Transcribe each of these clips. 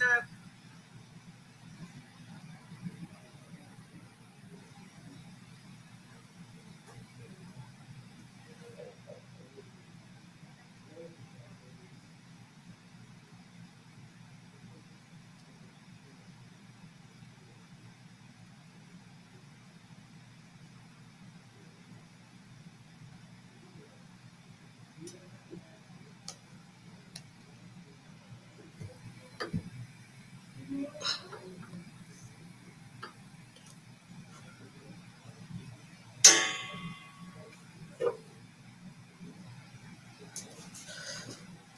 up?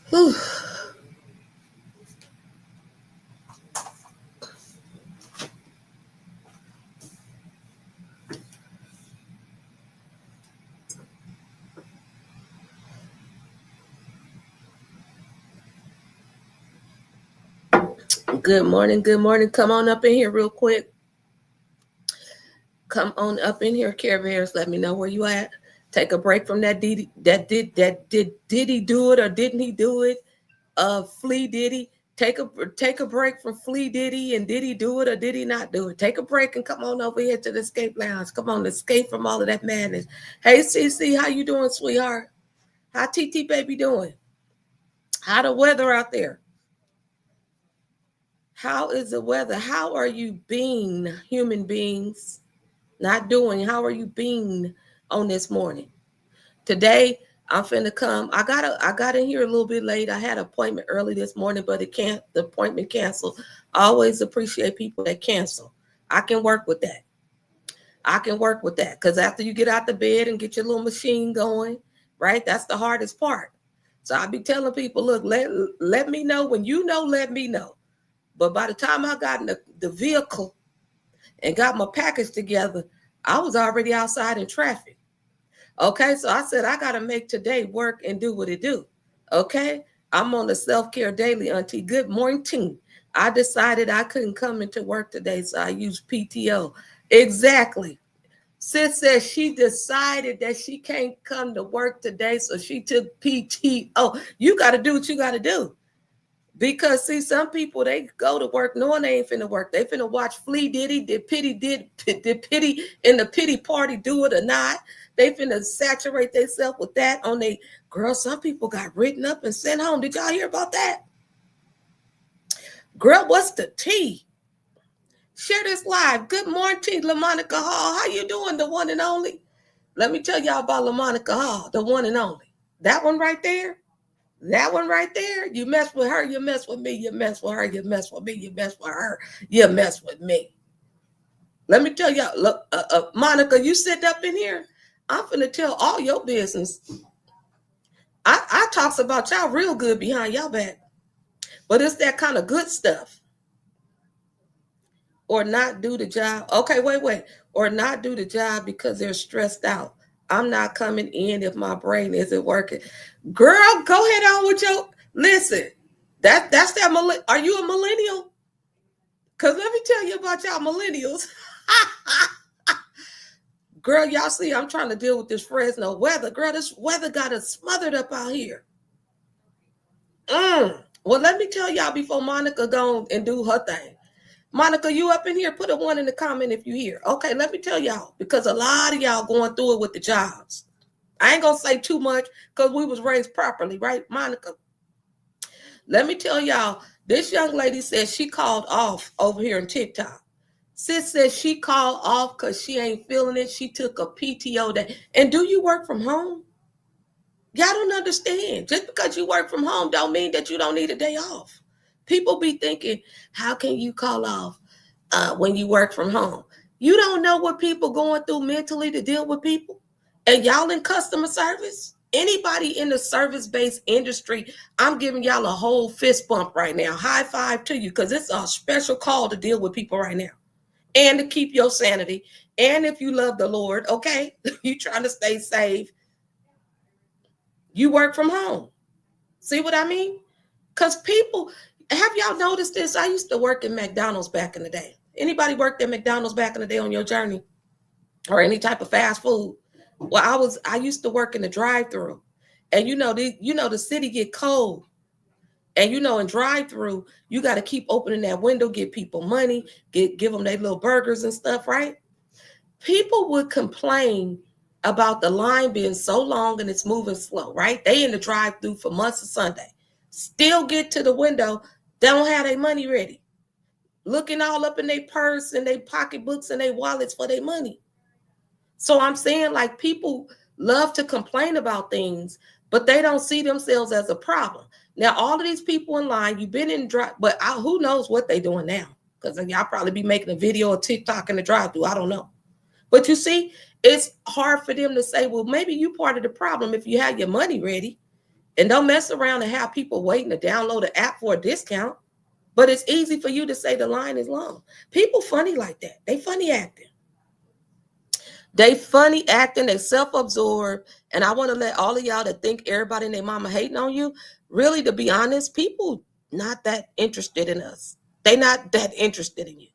Whew. Good morning. Good morning. Come on up in here real quick. Come on up in here, Care Bears. Let me know where you at. Take a break from that Diddy. Did he do it or didn't he do it? Flea Diddy. Take a break from Flea Diddy, and did he do it or did he not do it? Take a break and come on over here to the Escape Lounge. Come on, escape from all of that madness. Hey, CC, how you doing, sweetheart? How TT baby doing? How the weather out there? How is the weather? How are you being, human beings? Not doing. How are you being on this morning? Today, I'm finna come. I got in here a little bit late. I had an appointment early this morning, but the appointment canceled. I always appreciate people that cancel. I can work with that. Because after you get out the bed and get your little machine going, right? That's the hardest part. So I be telling people, look, let me know when you know, let me know. But by the time I got in the vehicle and got my package together, I was already outside in traffic. Okay, so I said, I got to make today work and do what it do. Okay, I'm on the self-care daily, auntie. Good morning. I decided I couldn't come into work today, so I used PTO. Exactly. Sis says she decided that she can't come to work today, so she took PTO. You got to do what you got to do. Because see, some people, they go to work knowing they ain't finna work. They finna watch Flea Diddy, did Pity in the pity party do it or not? They finna saturate themselves with that on they girl. Some people got written up and sent home. Did y'all hear about that? Girl, what's the tea? Share this live. Good morning, LaMonica Hall. How you doing, the one and only? Let me tell y'all about LaMonica Hall, the one and only. That one right there. That one right there, you mess with her, you mess with me, you mess with her, you mess with me, you mess with her, you mess with me. Let me tell y'all, look, Monica, you sit up in here, I'm finna tell all your business. I talks about y'all real good behind y'all back, but it's that kind of good stuff. Or not do the job. Okay, wait. Or not do the job because they're stressed out. I'm not coming in if my brain isn't working. Girl, go ahead on with your listen. That's that. Are you a millennial? Because let me tell you about y'all millennials. Girl, y'all see, I'm trying to deal with this Fresno weather. Girl, this weather got us smothered up out here. Well, let me tell y'all before Monica go and do her thing. Monica, you up in here? Put a 1 in the comment if you hear. Okay, let me tell y'all, because a lot of y'all going through it with the jobs. I ain't going to say too much because we was raised properly, right, Monica? Let me tell y'all, this young lady says she called off over here on TikTok. Sis says she called off because she ain't feeling it. She took a PTO day. And do you work from home? Y'all don't understand. Just because you work from home don't mean that you don't need a day off. People be thinking, how can you call off when you work from home? You don't know what people going through mentally to deal with people. And y'all in customer service, anybody in the service-based industry, I'm giving y'all a whole fist bump right now. High five to you, because it's a special call to deal with people right now. And to keep your sanity. And if you love the Lord, okay, you trying to stay safe, you work from home. See what I mean? Because people, have y'all noticed this? I used to work at McDonald's back in the day. Anybody worked at McDonald's back in the day on your journey? Or any type of fast food? Well, I used to work in the drive-thru. And the city get cold. And in drive-through, you got to keep opening that window, get people money, give them their little burgers and stuff, right? People would complain about the line being so long and it's moving slow, right? They in the drive-through for months of Sunday. Still get to the window, don't have their money ready. Looking all up in their purse and their pocketbooks and their wallets for their money. So I'm saying, like, people love to complain about things, but they don't see themselves as a problem. Now, all of these people in line, you've been in drive, but who knows what they're doing now? Because y'all probably be making a video or TikTok in the drive-through. I don't know. But you see, it's hard for them to say, well, maybe you part of the problem if you have your money ready. And don't mess around and have people waiting to download an app for a discount. But it's easy for you to say the line is long. People funny like that. They funny acting. They self-absorbed. And I want to let all of y'all that think everybody and their mama hating on you, really, to be honest, people not that interested in us. They not that interested in you.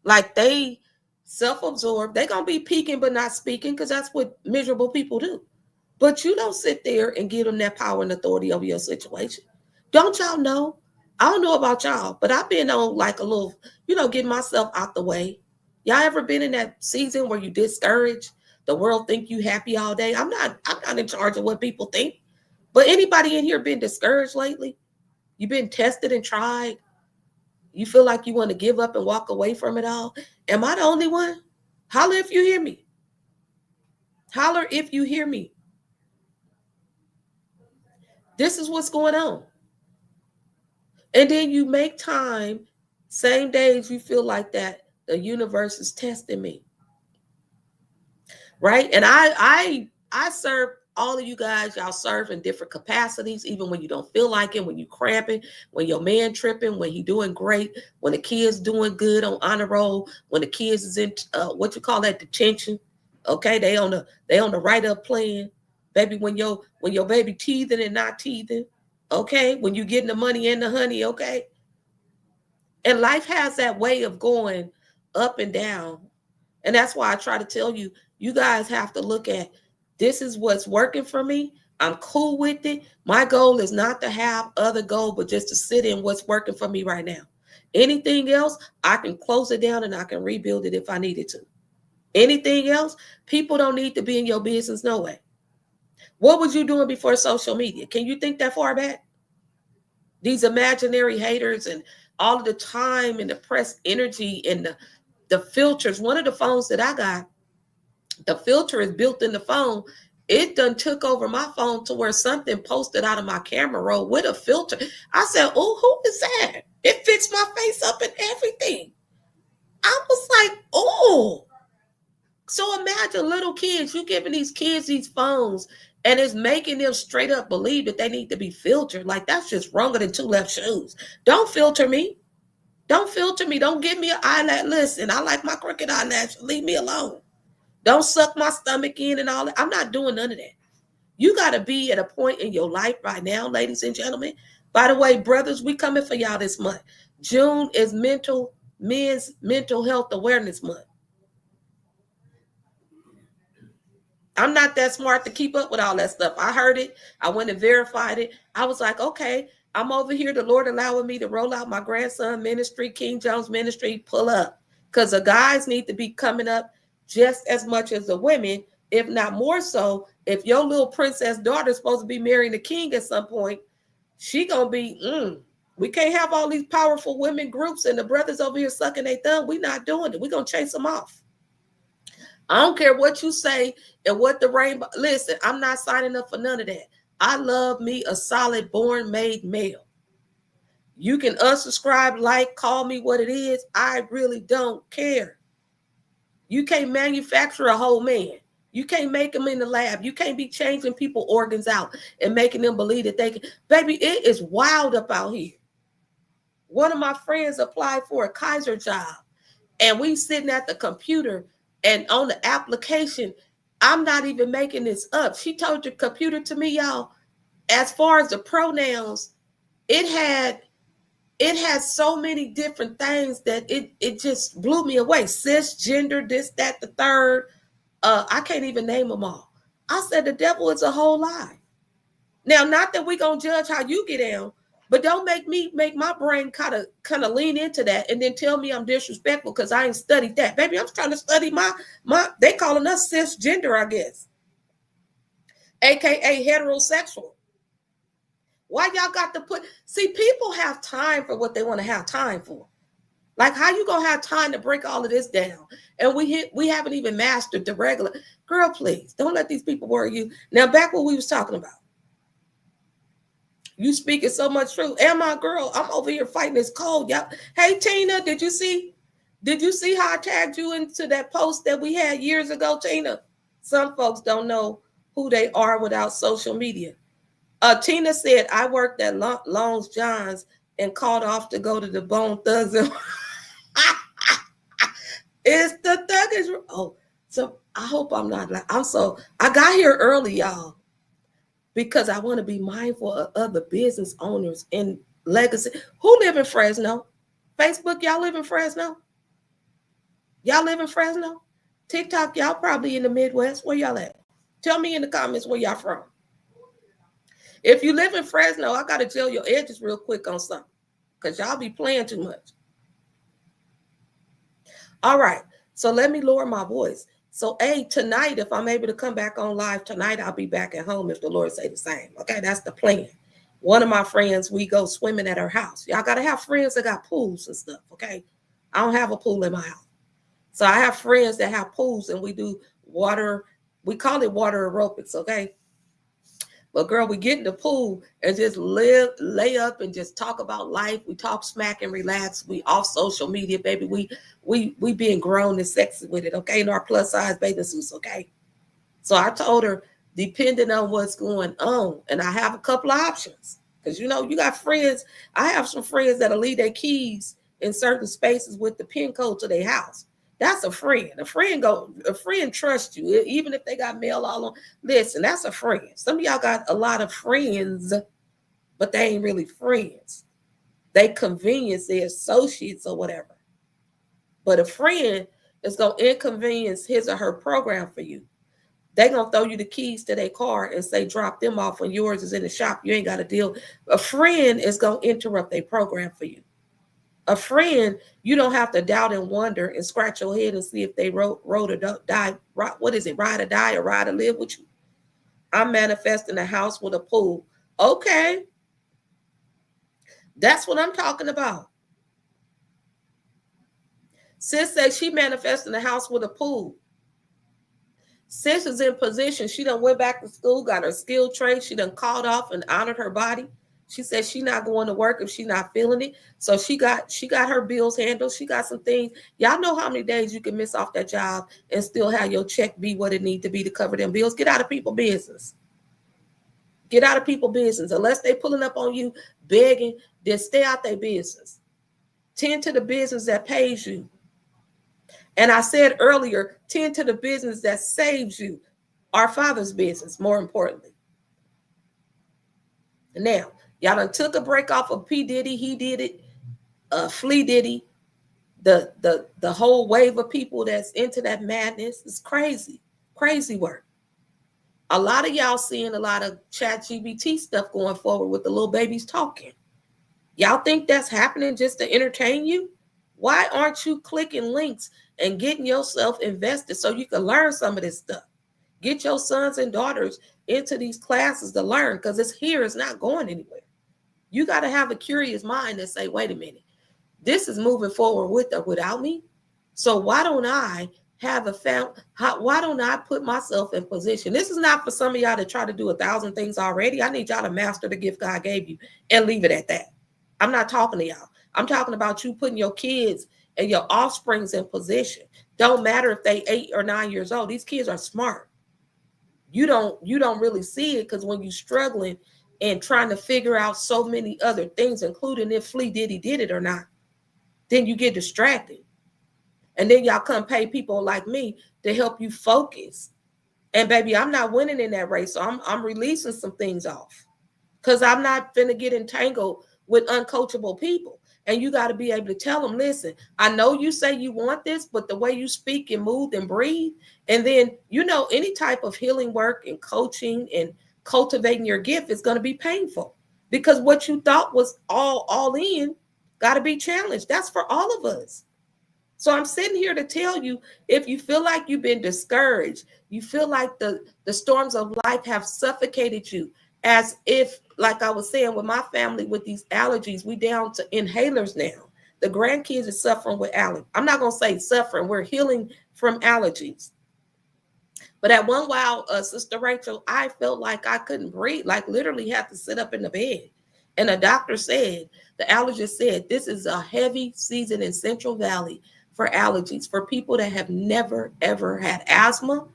Like, they self-absorbed. They going to be peeking but not speaking, because that's what miserable people do. But you don't sit there and give them that power and authority over your situation. Don't y'all know? I don't know about y'all, but I've been on like a little, getting myself out the way. Y'all ever been in that season where you discouraged? The world think you happy all day? I'm not in charge of what people think. But anybody in here been discouraged lately? You been tested and tried? You feel like you want to give up and walk away from it all? Am I the only one? Holler if you hear me. Holler if you hear me. This is what's going on. And then you make time, same days you feel like that, the universe is testing me. Right? And I serve all of you guys. Y'all serve in different capacities, even when you don't feel like it, when you cramping, when your man tripping, when he doing great, when the kids doing good on honor roll, when the kids is in what you call that, detention. Okay, they on the write up plan. Baby, when your baby teething and not teething. Okay, when you getting the money and the honey. Okay. And life has that way of going up and down. And that's why I try to tell you, you guys have to look at, this is what's working for me. I'm cool with it. My goal is not to have other goal, but just to sit in what's working for me right now. Anything else, I can close it down and I can rebuild it if I needed to. Anything else, people don't need to be in your business, no way. What was you doing before social media? Can you think that far back? These imaginary haters and all of the time and the press energy and the filters. One of the phones that I got, the filter is built in the phone. It done took over my phone to where something posted out of my camera roll with a filter. I said, oh, who is that? It fits my face up and everything. I was like, oh. So imagine little kids, you giving these kids these phones, and it's making them straight up believe that they need to be filtered. Like, that's just wronger than two left shoes. Don't filter me. Don't filter me. Don't give me an eyelash. Listen, I like my crooked eyelash. Leave me alone. Don't suck my stomach in and all that. I'm not doing none of that. You got to be at a point in your life right now, ladies and gentlemen. By the way, brothers, we coming for y'all this month. June is Men's Mental Health Awareness Month. I'm not that smart to keep up with all that stuff. I heard it. I went and verified it. I was like, okay, I'm over here. The Lord allowing me to roll out my grandson ministry, King Jones ministry, pull up. Because the guys need to be coming up just as much as the women, if not more so. If your little princess daughter is supposed to be marrying the king at some point, she going to be, we can't have all these powerful women groups and the brothers over here sucking their thumb. We're not doing it. We're going to chase them off. I don't care what you say and what the rainbow. Listen, I'm not signing up for none of that. I love me a solid born made male. You can unsubscribe, like, call me what it is. I really don't care. You can't manufacture a whole man. You can't make them in the lab. You can't be changing people organs out and making them believe that they can. Baby, it is wild up out here. One of my friends applied for a Kaiser job, and we sitting at the computer. And on the application, I'm not even making this up. She told the computer to me, y'all, as far as the pronouns, it had so many different things that it just blew me away. Cisgender, this, that, the third. I can't even name them all. I said the devil is a whole lie. Now, not that we're going to judge how you get down, But don't make my brain kind of lean into that and then tell me I'm disrespectful because I ain't studied that. Baby, I'm trying to study my they calling us cisgender, I guess. AKA heterosexual. Why y'all got to see, people have time for what they want to have time for. Like, how you gonna have time to break all of this down? And we haven't even mastered the regular. Girl, please don't let these people worry you. Now back what we was talking about. You speaking so much truth. And my girl, I'm over here fighting this cold. Y'all. Hey Tina, did you see how I tagged you into that post that we had years ago, Tina? Some folks don't know who they are without social media. Tina said, I worked at Long's John's and called off to go to the Bone Thugs. It's the thuggish. Oh, so I hope I'm not like, I got here early, y'all, because I want to be mindful of other business owners in legacy. Who live in Fresno? Facebook, y'all live in Fresno? Y'all live in Fresno? TikTok, y'all probably in the Midwest. Where y'all at? Tell me in the comments where y'all from. If you live in Fresno, I got to gel your edges real quick on something because y'all be playing too much. All right, so let me lower my voice. So, tonight, if I'm able to come back on live tonight, I'll be back at home if the Lord say the same. Okay, that's the plan. One of my friends, we go swimming at her house. Y'all got to have friends that got pools and stuff, okay? I don't have a pool in my house. So I have friends that have pools and we do water. We call it water aerobics, okay? But girl, we get in the pool and just lay up and just talk about life. We talk smack and relax. We off social media, baby. We being grown and sexy with it, okay? In our plus size bathing suits, okay? So I told her, depending on what's going on, and I have a couple of options. Because you got friends. I have some friends that'll leave their keys in certain spaces with the pin code to their house. That's a friend. A friend trusts you, even if they got mail all on. Listen, that's a friend. Some of y'all got a lot of friends, but they ain't really friends. They convenience their associates or whatever. But a friend is going to inconvenience his or her program for you. They're going to throw you the keys to their car and say, drop them off when yours is in the shop. You ain't got to deal. A friend is going to interrupt their program for you. A friend, you don't have to doubt and wonder and scratch your head and see if they rode or die. What is it? Ride or die or ride or live with you? I'm manifesting a house with a pool. Okay. That's what I'm talking about. Sis says she manifesting a house with a pool. Sis is in position. She done went back to school, got her skill trade. She done called off and honored her body. She said she's not going to work if she's not feeling it. So she got her bills handled. She got some things. Y'all know how many days you can miss off that job and still have your check be what it needs to be to cover them bills. Get out of people's business. Get out of people's business. Unless they pulling up on you begging, then stay out their business. Tend to the business that pays you. And I said earlier, tend to the business that saves you. Our Father's business, more importantly. Now, y'all done took a break off of P. Diddy. He did it. Flea Diddy. The whole wave of people that's into that madness is crazy. Crazy work. A lot of y'all seeing a lot of ChatGPT stuff going forward with the little babies talking. Y'all think that's happening just to entertain you? Why aren't you clicking links and getting yourself invested so you can learn some of this stuff? Get your sons and daughters into these classes to learn because it's here. It's not going anywhere. You got to have a curious mind and say, wait a minute, this is moving forward with or without me. So why don't I why don't I put myself in position? This is not for some of y'all to try to do 1,000 things already. I need y'all to master the gift God gave you and leave it at that. I'm not talking to y'all. I'm talking about you putting your kids and your offsprings in position. Don't matter if they 8 or 9 years old. These kids are smart. You don't really see it because when you're struggling and trying to figure out so many other things, including if Flea Diddy did it or not, then you get distracted. And then y'all come pay people like me to help you focus. And baby, I'm not winning in that race. So I'm releasing some things off because I'm not finna get entangled with uncoachable people. And you got to be able to tell them, listen, I know you say you want this, but the way you speak and move and breathe, and then, any type of healing work and coaching and cultivating your gift is going to be painful. because what you thought was all in got to be challenged. That's for all of us. So I'm sitting here to tell you, if you feel like you've been discouraged, you feel like the storms of life have suffocated you, as if, like I was saying with my family with these allergies, we down to inhalers now. The grandkids are suffering with allergies. I'm not going to say suffering. We're healing from allergies. But at one while, Sister Rachel, I felt like I couldn't breathe, like literally had to sit up in the bed. And the doctor said, the allergist said, this is a heavy season in Central Valley for allergies, for people that have never, ever had asthma.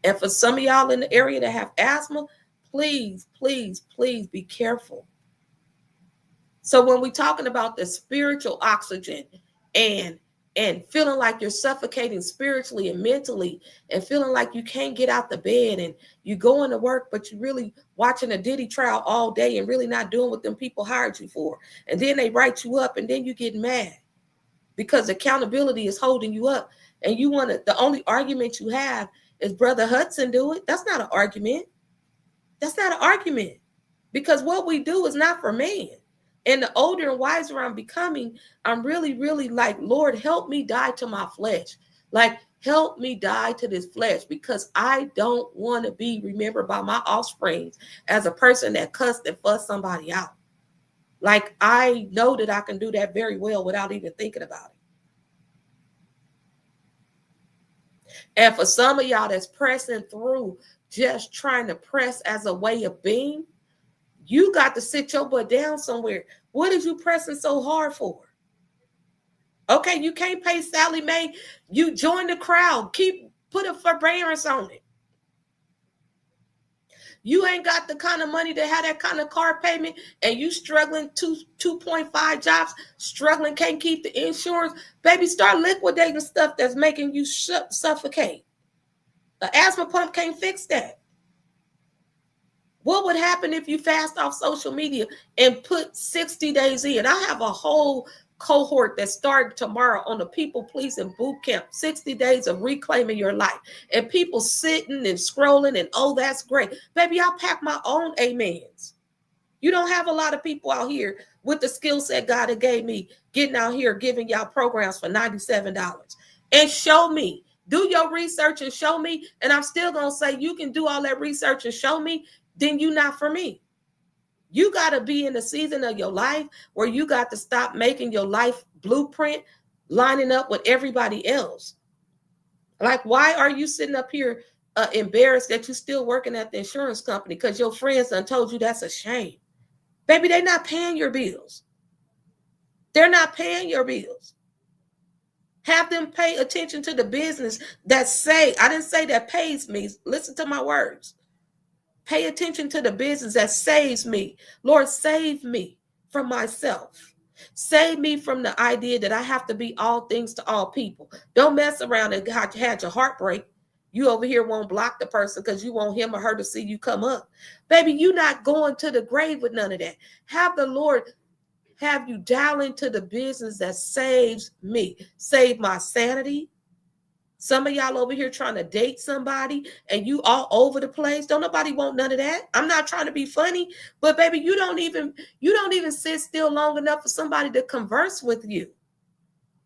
And for some of y'all in the area that have asthma, please, please, please be careful. So when we're talking about the spiritual oxygen and feeling like you're suffocating spiritually and mentally, and feeling like you can't get out the bed, and you going to work, but you really watching a Diddy trial all day and really not doing what them people hired you for. And then they write you up, and then you get mad because accountability is holding you up. And you want to, the only argument you have is Brother Hudson do it. That's not an argument. That's not an argument, because what we do is not for man. And the older and wiser I'm becoming, I'm really, really like, Lord, help me die to my flesh. Like, help me die to this flesh, because I don't want to be remembered by my offspring as a person that cussed and fussed somebody out. Like, I know that I can do that very well without even thinking about it. And for some of y'all that's pressing through, just trying to press as a way of being, you got to sit your butt down somewhere. What is you pressing so hard for? Okay, you can't pay Sally Mae. You join the crowd. Put a forbearance on it. You ain't got the kind of money to have that kind of car payment, and you struggling 2.5 jobs, struggling, can't keep the insurance. Baby, start liquidating stuff that's making you suffocate. An asthma pump can't fix that. What would happen if you fast off social media and put 60 days in? I have a whole cohort that started tomorrow on the people pleasing boot camp, 60 days of reclaiming your life. And people sitting and scrolling and, oh, that's great. Baby, I'll pack my own amens. You don't have a lot of people out here with the skill set God had gave me getting out here giving y'all programs for $97. And show me. Do your research and show me. And I'm still going to say, you can do all that research and show me, then you not for me. You got to be in the season of your life where you got to stop making your life blueprint lining up with everybody else. Like, why are you sitting up here embarrassed that you're still working at the insurance company because your friends done told you that's a shame? Baby, they're not paying your bills. They're not paying your bills. Have them pay attention to the business that I didn't say that pays me. Listen to my words. Pay attention to the business that saves me. Lord, save me from myself. Save me from the idea that I have to be all things to all people. Don't mess around and had your heart break. You over here won't block the person because you want him or her to see you come up. Baby, you're not going to the grave with none of that. Have the Lord have you dial into the business that saves me. Save my sanity. Some of y'all over here trying to date somebody and you all over the place. Don't nobody want none of that. I'm not trying to be funny, but baby, you don't even sit still long enough for somebody to converse with you.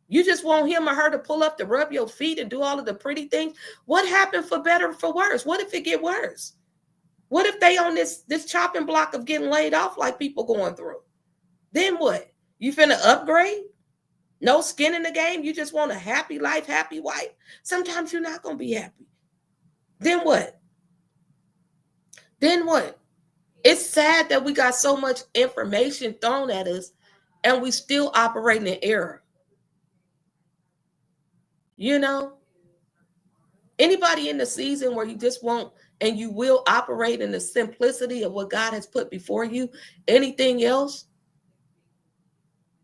You just want him or her to pull up to rub your feet and do all of the pretty things. What happened for better or for worse? What if it get worse? What if they on this chopping block of getting laid off like people going through? Then what? You finna upgrade? No skin in the game. You just want a happy life, happy wife. Sometimes you're not going to be happy. Then what? Then what? It's sad that we got so much information thrown at us and we still operate in error. You know? Anybody in the season where you just won't and you will operate in the simplicity of what God has put before you, anything else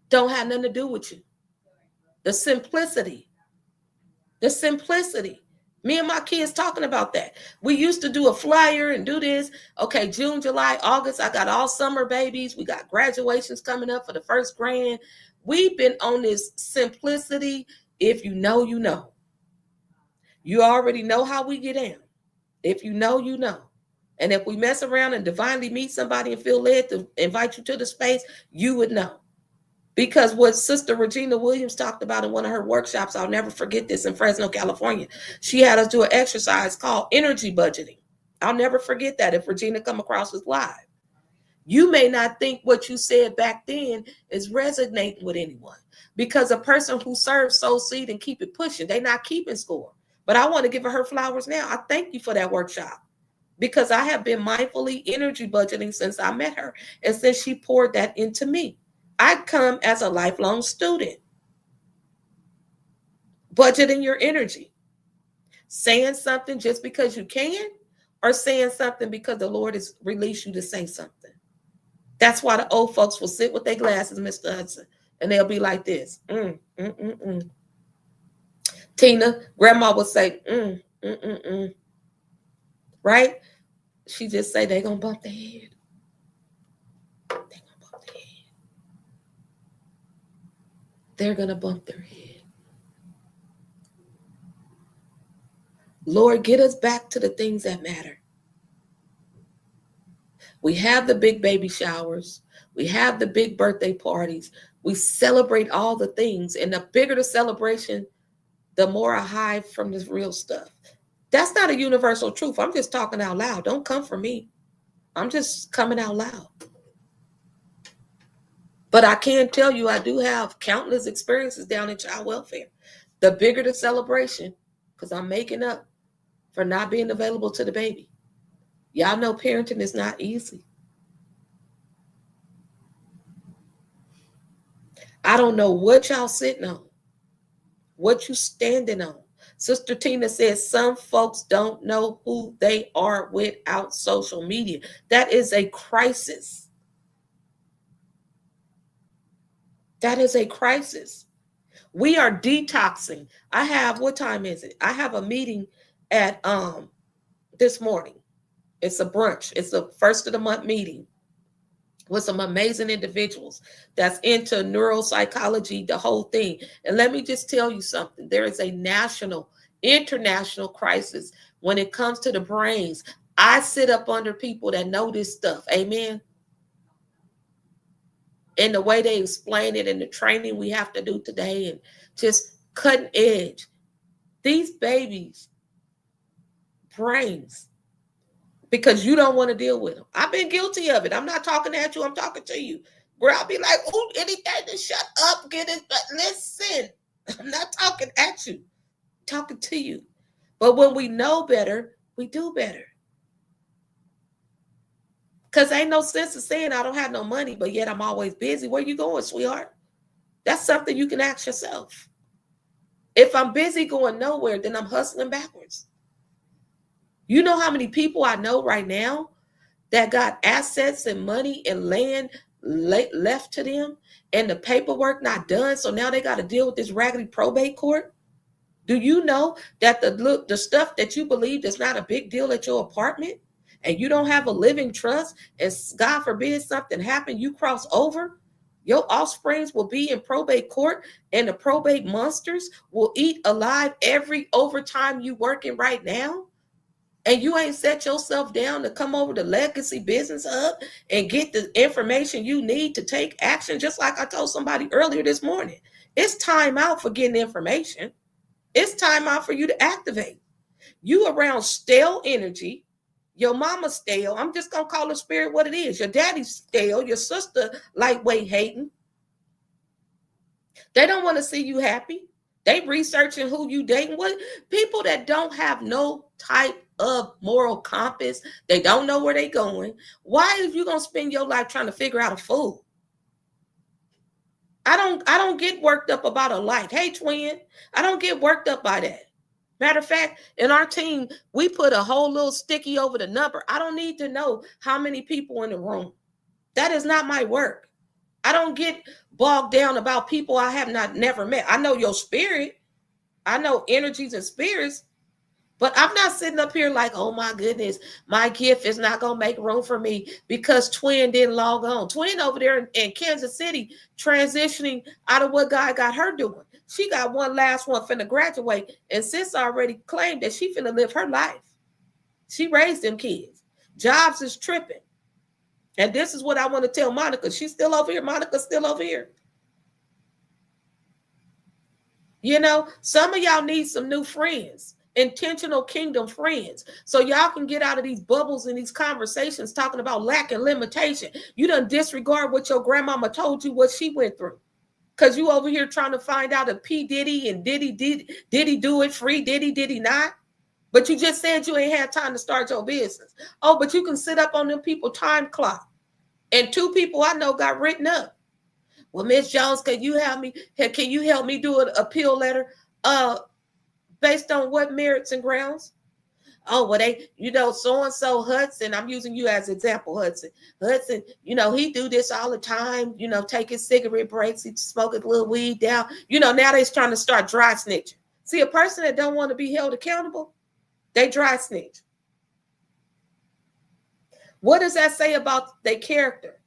don't have nothing to do with you. The simplicity. Me and my kids talking about that. We used to do a flyer and do this. Okay, June, July, August, I got all summer babies. We got graduations coming up for the first grand. We've been on this simplicity. If you know, you know. You already know how we get in. If you know, you know. And if we mess around and divinely meet somebody and feel led to invite you to the space, you would know. Because what Sister Regina Williams talked about in one of her workshops, I'll never forget this, in Fresno, California. She had us do an exercise called energy budgeting. I'll never forget that if Regina come across this live. You may not think what you said back then is resonating with anyone, because a person who serves sow seed and keep it pushing, they're not keeping score. But I want to give her flowers now. I thank you for that workshop, because I have been mindfully energy budgeting since I met her and since she poured that into me. I come as a lifelong student. Budgeting your energy. Saying something just because you can, or saying something because the Lord has released you to say something. That's why the old folks will sit with their glasses, Mr. Hudson, and they'll be like this. Tina, grandma would say, right? She just say, they're going to bump their head. They're going to bump their head. They're going to bump their head. Lord, get us back to the things that matter. We have the big baby showers. We have the big birthday parties. We celebrate all the things. And the bigger the celebration, the more I hide from this real stuff. That's not a universal truth. I'm just talking out loud. Don't come for me. I'm just coming out loud. But I can tell you, I do have countless experiences down in child welfare. The bigger the celebration, because I'm making up for not being available to the baby. Y'all know parenting is not easy. I don't know what y'all sitting on, what you standing on. Sister Tina says some folks don't know who they are without social media. That is a crisis. That is a crisis. We are detoxing. I have, what time is it? I have a meeting at this morning. It's a brunch. It's the first of the month meeting with some amazing individuals that's into neuropsychology, the whole thing. And let me just tell you something. There is a national, international crisis when it comes to the brains. I sit up under people that know this stuff. Amen. And the way they explain it and the training we have to do today and just cutting edge. These babies' brains, because you don't want to deal with them. I've been guilty of it. I'm not talking at you. I'm talking to you. Where I'll be like, oh, anything to shut up, get it. But listen, I'm not talking at you. I'm talking to you. But when we know better, we do better. Because ain't no sense of saying I don't have no money, but yet I'm always busy. Where you going, sweetheart? That's something you can ask yourself. If I'm busy going nowhere, then I'm hustling backwards. You know how many people I know right now that got assets and money and land left to them and the paperwork not done, so now they got to deal with this raggedy probate court? Do you know that the stuff that you believe is not a big deal at your apartment, and you don't have a living trust, and God forbid something happen, you cross over, your offsprings will be in probate court, and the probate monsters will eat alive every overtime you working right now? And you ain't set yourself down to come over to Legacy Business Hub and get the information you need to take action, just like I told somebody earlier this morning. It's time out for getting information. It's time out for you to activate. You around stale energy. Your mama's stale. I'm just going to call the spirit what it is. Your daddy's stale. Your sister lightweight hating. They don't want to see you happy. They researching who you dating. What people that don't have no type of moral compass, they don't know where they going. Why are you gonna spend your life trying to figure out a fool? I don't get worked up about a light. Hey, twin, I don't get worked up by that. Matter of fact, in our team, we put a whole little sticky over the number. I don't need to know how many people in the room. That is not my work. I don't get bogged down about people I have never met. I know your spirit. I know energies and spirits. But I'm not sitting up here like, oh my goodness, my gift is not going to make room for me because Twin didn't log on. Twin over there in Kansas City transitioning out of what God got her doing. She got one last one finna graduate, and sis already claimed that she finna live her life. She raised them kids. Jobs is tripping. And this is what I want to tell Monica. She's still over here. Monica's still over here. You know, some of y'all need some new friends, intentional kingdom friends, so y'all can get out of these bubbles and these conversations talking about lack and limitation. You done disregard what your grandmama told you, what she went through. Because you over here trying to find out if P. Diddy and did he do it free? Did he not? But you just said you ain't had time to start your business. Oh, but you can sit up on them people time clock. And 2 people I know got written up. Well, Miss Jones, can you help me do an appeal letter based on what merits and grounds? Oh, well, they, so-and-so Hudson, I'm using you as example, Hudson, he do this all the time, take his cigarette breaks, he smoke his little weed down, now they're trying to start dry snitching. See, a person that don't want to be held accountable, they dry snitch. What does that say about their character?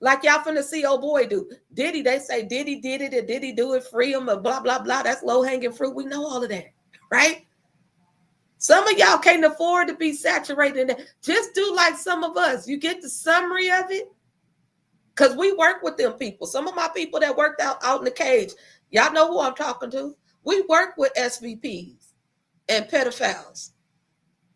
Like y'all finna see old boy do. Diddy, they say Diddy did it, and did he do it free him, or blah, blah, blah. That's low-hanging fruit. We know all of that, right? Some of y'all can't afford to be saturated in that. Just do like some of us. You get the summary of it. Because we work with them people. Some of my people that worked out in the cage, y'all know who I'm talking to. We work with SVPs and pedophiles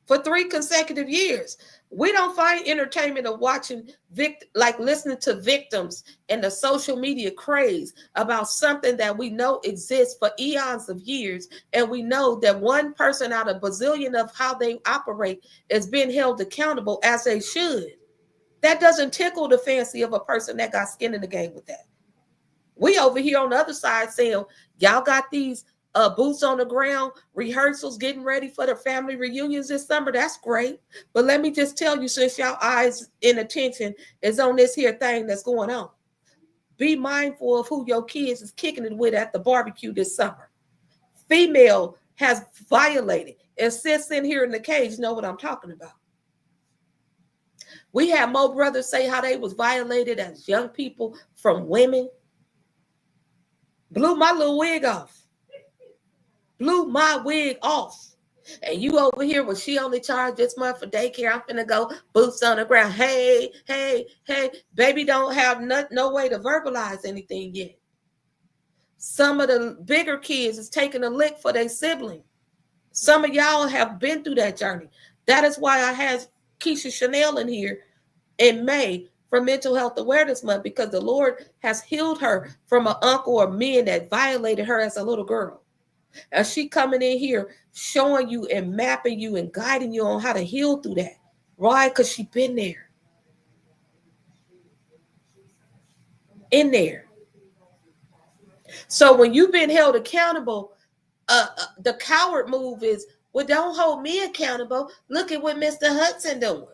for 3 consecutive years. We don't find entertainment of watching, listening to victims and the social media craze about something that we know exists for eons of years. And we know that one person out of a bazillion of how they operate is being held accountable as they should. That doesn't tickle the fancy of a person that got skin in the game with that. We over here on the other side saying, y'all got these boots on the ground, rehearsals, getting ready for the family reunions this summer. That's great. But let me just tell you, since y'all eyes and attention is on this here thing that's going on, be mindful of who your kids is kicking it with at the barbecue this summer. Female has violated and sits in here in the cage, know what I'm talking about. We had more brothers say how they was violated as young people from women. Blew my little wig off. Blew my wig off. And you over here, well, she only charged this month for daycare. I'm finna go boots on the ground. Hey. Baby don't have no way to verbalize anything yet. Some of the bigger kids is taking a lick for their sibling. Some of y'all have been through that journey. That is why I had Keisha Chanel in here in May for Mental Health Awareness Month, because the Lord has healed her from an uncle or men that violated her as a little girl. And she coming in here showing you and mapping you and guiding you on how to heal through that. Why? Because she been there. In there. So when you've been held accountable, the coward move is, well, don't hold me accountable. Look at what Mr. Hudson doing.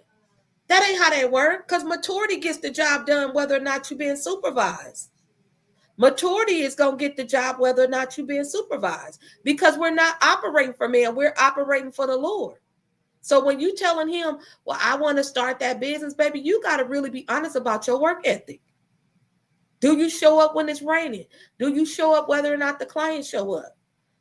That ain't how they work, because maturity gets the job done whether or not you're being supervised. Maturity is going to get the job whether or not you're being supervised, because we're not operating for man. We're operating for the Lord. So when you telling him, well, I want to start that business, baby, you got to really be honest about your work ethic. Do you show up when it's raining? Do you show up whether or not the clients show up?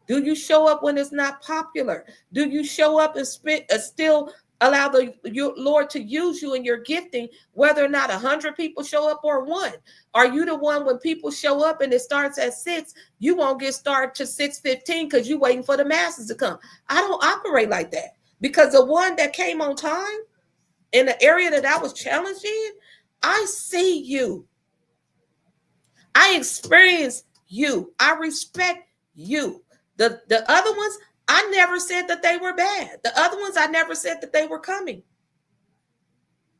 Do you show up when it's not popular? Do you show up and still allow your Lord to use you in your gifting, whether or not 100 people show up or 1? Are you the one when people show up and it starts at 6, you won't get started to 6:15 because you're waiting for the masses to come? I don't operate like that, because the one that came on time in the area that I was challenged in, I see you. I experience you. I respect you. The other ones, I never said that they were bad. The other ones, I never said that they were coming.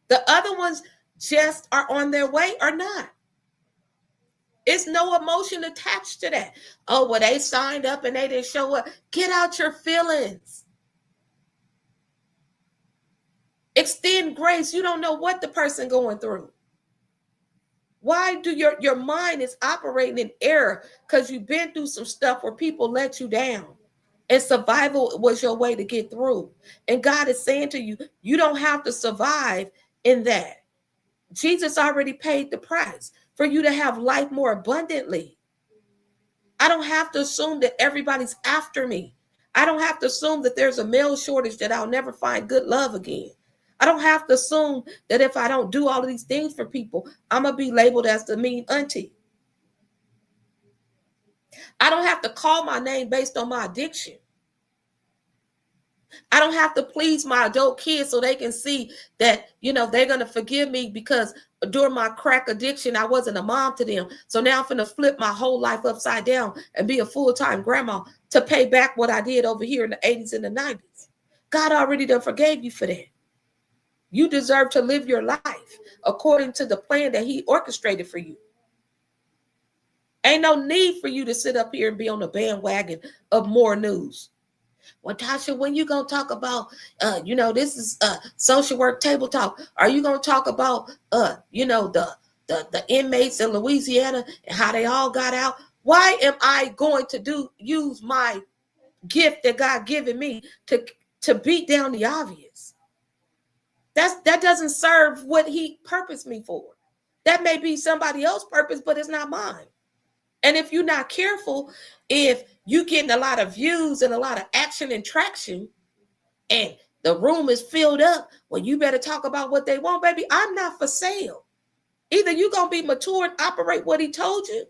The other ones just are on their way or not. It's no emotion attached to that. Oh, well, they signed up and they didn't show up. Get out your feelings. Extend grace. You don't know what the person going through. Why do your mind is operating in error? Because you've been through some stuff where people let you down. And survival was your way to get through. And God is saying to you, you don't have to survive in that. Jesus already paid the price for you to have life more abundantly. I don't have to assume that everybody's after me. I don't have to assume that there's a male shortage that I'll never find good love again. I don't have to assume that if I don't do all of these things for people, I'm going to be labeled as the mean auntie. I don't have to call my name based on my addiction. I don't have to please my adult kids so they can see that, they're going to forgive me because during my crack addiction, I wasn't a mom to them. So now I'm going to flip my whole life upside down and be a full-time grandma to pay back what I did over here in the 80s and the 90s. God already done forgave you for that. You deserve to live your life according to the plan that he orchestrated for you. Ain't no need for you to sit up here and be on the bandwagon of more news. Well, Tasha, when you going to talk about, this is social work table talk. Are you going to talk about, the inmates in Louisiana and how they all got out? Why am I going to use my gift that God given me to beat down the obvious? That doesn't serve what he purposed me for. That may be somebody else's purpose, but it's not mine. And if you're not careful, if you're getting a lot of views and a lot of action and traction, and the room is filled up, well, you better talk about what they want, baby. I'm not for sale. Either you're going to be mature and operate what he told you,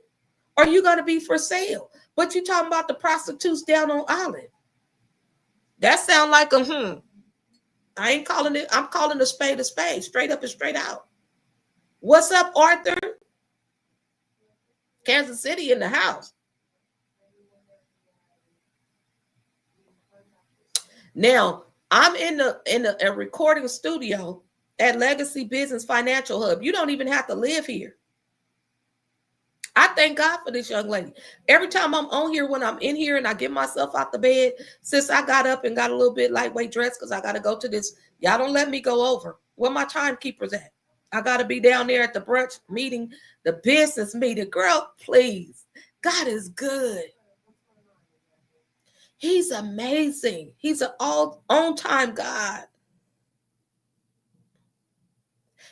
or you're going to be for sale. But you're talking about the prostitutes down on Island. That sound like I ain't calling it. I'm calling a spade, straight up and straight out. What's up, Arthur? Kansas City in the house. Now, I'm in a recording studio at Legacy Business Financial Hub. You don't even have to live here. I thank God for this young lady. Every time I'm on here, when I'm in here and I get myself out the bed, since I got up and got a little bit lightweight dressed because I got to go to this, y'all don't let me go over. Where my timekeepers at? I got to be down there at the brunch meeting, the business meeting. Girl, please. God is good. He's amazing. He's an all-on-time God.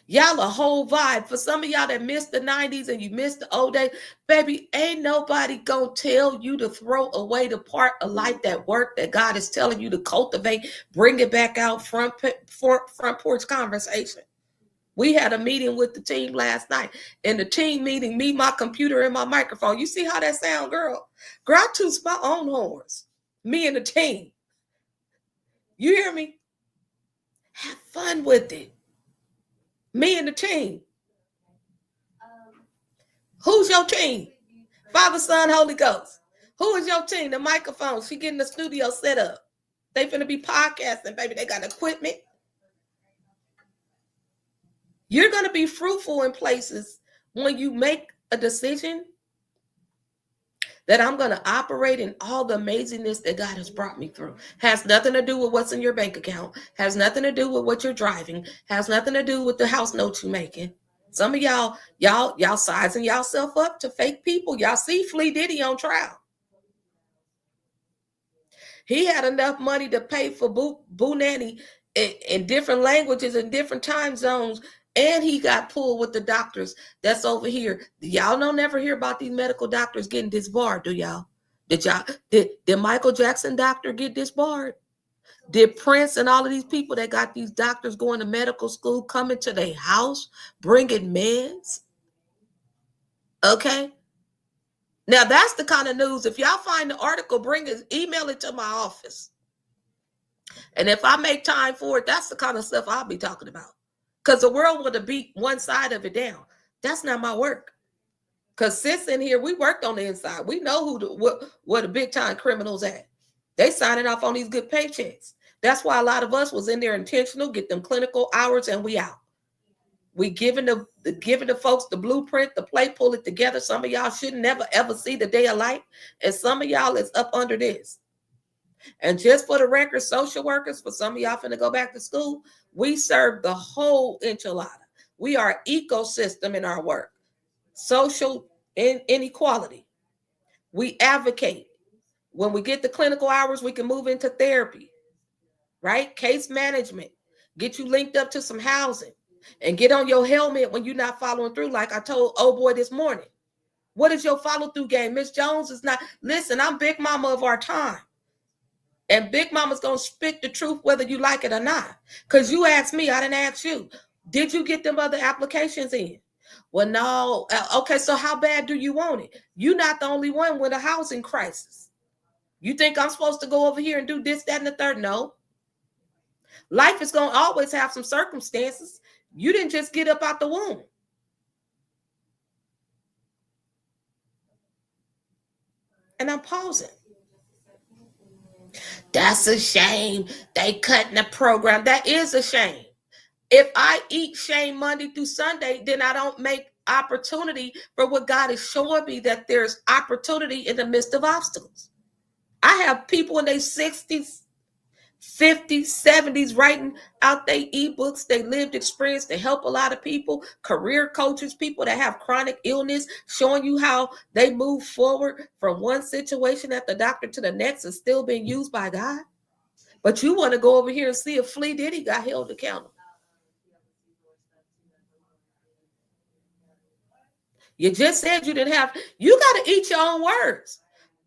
Y'all a whole vibe. For some of y'all that missed the 90s and you missed the old days, baby, ain't nobody gonna tell you to throw away the part of life, that work that God is telling you to cultivate, bring it back out, front porch conversation. We had a meeting with the team last night. In the team meeting, me, my computer, and my microphone. You see how that sound, girl? Girl, I toot my own horns. Me and the team. You hear me? Have fun with it. Me and the team. Who's your team? Father, Son, Holy Ghost. Who is your team? The microphone. She getting the studio set up. They finna be podcasting, baby. They got equipment. You're going to be fruitful in places when you make a decision that I'm going to operate in all the amazingness that God has brought me through. Has nothing to do with what's in your bank account. Has nothing to do with what you're driving. Has nothing to do with the house notes you're making. Some of y'all sizing yourself up to fake people. Y'all see Flea Diddy on trial. He had enough money to pay for Boo Nanny in different languages and different time zones. And he got pulled with the doctors that's over here. Y'all don't never hear about these medical doctors getting disbarred, do y'all? Did Michael Jackson doctor get disbarred? Did Prince and all of these people that got these doctors going to medical school coming to their house, bringing meds? Okay. Now that's the kind of news. If y'all find the article, email it to my office. And if I make time for it, that's the kind of stuff I'll be talking about. Because the world would have beat one side of it down. That's not my work. Because sis in here, we worked on the inside. We know where the big time criminals at. They signing off on these good paychecks. That's why a lot of us was in there intentional, get them clinical hours, and we out. We giving the folks the blueprint, the play, pull it together. Some of y'all should never ever see the day of light, and some of y'all is up under this. And just for the record, social workers, for some of y'all finna go back to school, we serve the whole enchilada. We are ecosystem in our work. Social inequality. We advocate. When we get the clinical hours, we can move into therapy, right? Case management. Get you linked up to some housing. And get on your helmet when you're not following through, like I told old boy this morning. What is your follow-through game? Miss Jones is not. Listen, I'm big mama of our time. And Big Mama's going to spit the truth whether you like it or not. Because you asked me, I didn't ask you. Did you get them other applications in? Well, no. Okay, so how bad do you want it? You're not the only one with a housing crisis. You think I'm supposed to go over here and do this, that, and the third? No. Life is going to always have some circumstances. You didn't just get up out the womb. And I'm pausing. That's a shame. They cutting the program. That is a shame. If I eat shame Monday through Sunday, then I don't make opportunity for what God is showing me, that there's opportunity in the midst of obstacles. I have people in their 60s, 50s, 70s writing out their ebooks, they lived experience, they help a lot of people, career coaches, people that have chronic illness, showing you how they move forward from one situation at the doctor to the next and still being used by God. But you want to go over here and see if Flea Diddy got held accountable. You just said you didn't have, you got to eat your own words.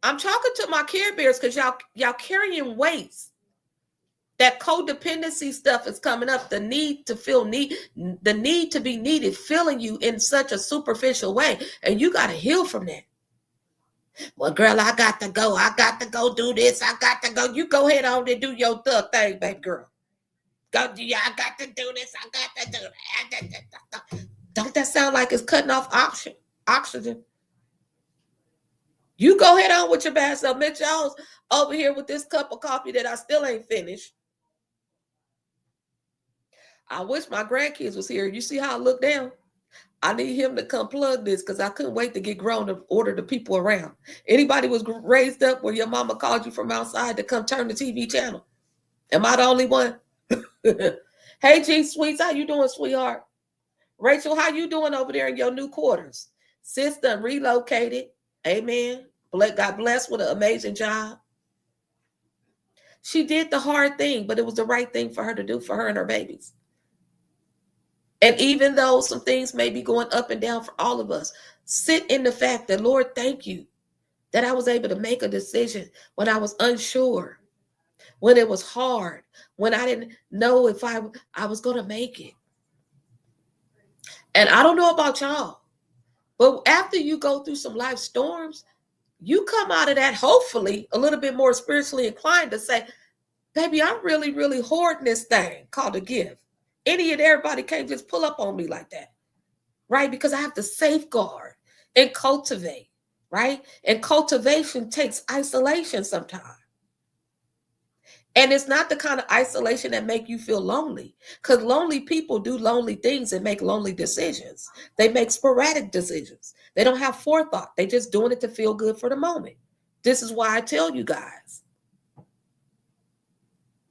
I'm talking to my Care Bears because y'all carrying weights. That codependency stuff is coming up. The need to feel the need to be needed, feeling you in such a superficial way. And you got to heal from that. Well, girl, I got to go. I got to go do this. I got to go. You go ahead on and do your thug thing, baby girl. Go, yeah, I got to do this. I got to do that. Don't that sound like it's cutting off oxygen? You go ahead on with your bad self. Mitch Jones over here with this cup of coffee that I still ain't finished. I wish my grandkids was here. You see how I look down? I need him to come plug this because I couldn't wait to get grown to order the people around. Anybody was raised up where your mama called you from outside to come turn the TV channel? Am I the only one? Hey, G Sweets, how you doing, sweetheart? Rachel, how you doing over there in your new quarters? Sis done relocated. Amen. God bless with an amazing job. She did the hard thing, but it was the right thing for her to do, for her and her babies. And even though some things may be going up and down for all of us, sit in the fact that, Lord, thank you that I was able to make a decision when I was unsure, when it was hard, when I didn't know if I was going to make it. And I don't know about y'all, but after you go through some life storms, you come out of that hopefully a little bit more spiritually inclined to say, baby, I'm really, really hoarding this thing called a gift. Any and everybody can't just pull up on me like that, right? Because I have to safeguard and cultivate, right? And cultivation takes isolation sometimes. And it's not the kind of isolation that make you feel lonely, because lonely people do lonely things and make lonely decisions. They make sporadic decisions. They don't have forethought. They just doing it to feel good for the moment. This is why I tell you guys,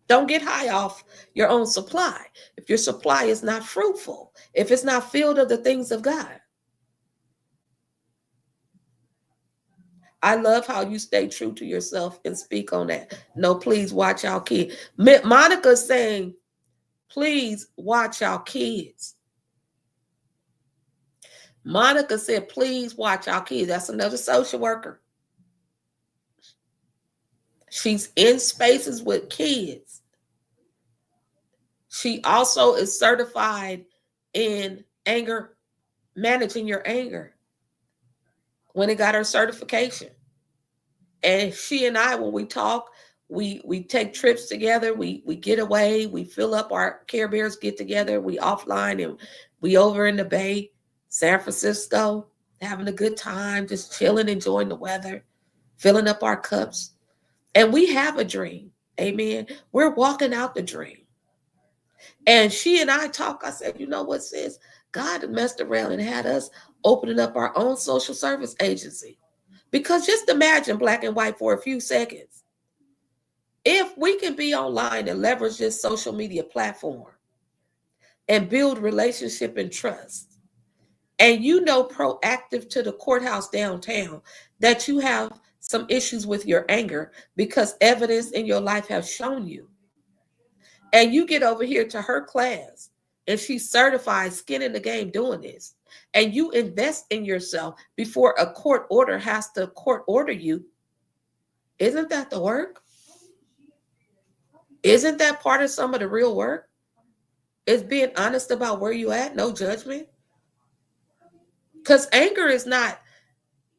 don't get high off your own supply. If your supply is not fruitful, if it's not filled of the things of God. I love how you stay true to yourself and speak on that. No, please watch our kids. Monica's saying, please watch our kids. Monica said, please watch our kids. That's another social worker. She's in spaces with kids. She also is certified in anger, managing your anger, when it got her certification. And she and I, when we talk, we take trips together, we get away, we fill up, our Care Bears get together, we offline, and we over in the Bay, San Francisco, having a good time, just chilling, enjoying the weather, filling up our cups. And we have a dream. Amen. We're walking out the dream. And she and I talk, I said, you know what, sis? God messed around and had us opening up our own social service agency. Because just imagine, black and white, for a few seconds. If we can be online and leverage this social media platform and build relationship and trust, and you know, proactive to the courthouse downtown, that you have some issues with your anger because evidence in your life has shown you. And you get over here to her class and she's certified, skin in the game doing this. And you invest in yourself before a court order has to court order you. Isn't that the work? Isn't that part of some of the real work? It's being honest about where you at, no judgment. Because anger is not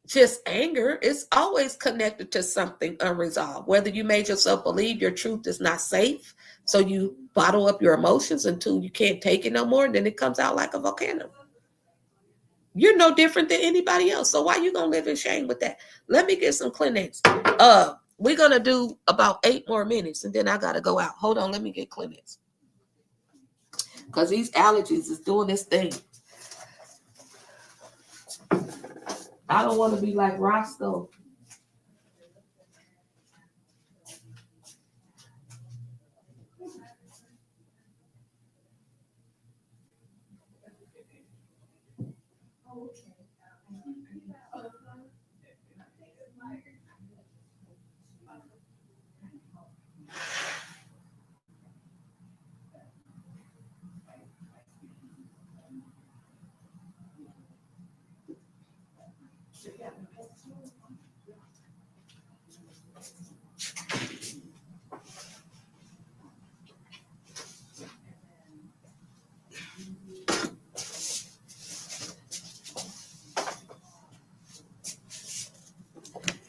just anger, it's always connected to something unresolved. Whether you made yourself believe your truth is not safe, so you bottle up your emotions until you can't take it no more, and then it comes out like a volcano. You're no different than anybody else. So why you gonna live in shame with that? Let me get some clinics. We're gonna do about 8 more minutes and then I gotta go out. Hold on, let me get clinics. Because these allergies is doing this thing. I don't want to be like Roscoe.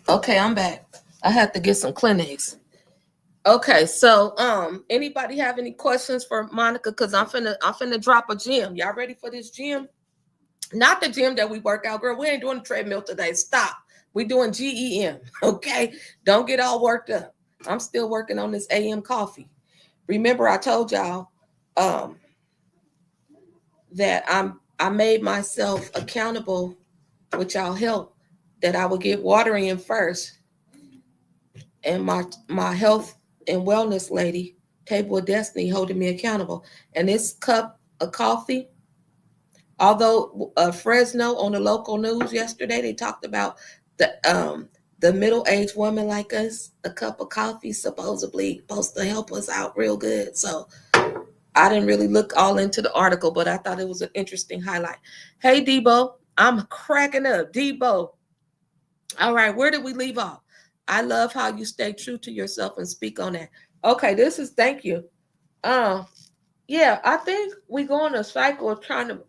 Okay, I'm back. I have to get some clinics. Okay, so anybody have any questions for Monica? Cause I'm finna drop a gym. Y'all ready for this gym? Not the gym that we work out, girl. We ain't doing the treadmill today. Stop. We doing GEM. Okay, don't get all worked up. I'm still working on this AM coffee. Remember, I told y'all um, that I made myself accountable with y'all help that I would get water in first, and my health and wellness lady, Table of Destiny, holding me accountable. And this cup of coffee, although Fresno on the local news yesterday, they talked about the middle-aged woman like us, a cup of coffee supposedly supposed to help us out real good. So I didn't really look all into the article, but I thought it was an interesting highlight. Hey, Debo, I'm cracking up. Debo. All right, where did we leave off? I love how you stay true to yourself and speak on that. Okay, this is thank you. Yeah, I think we go on a cycle of trying to.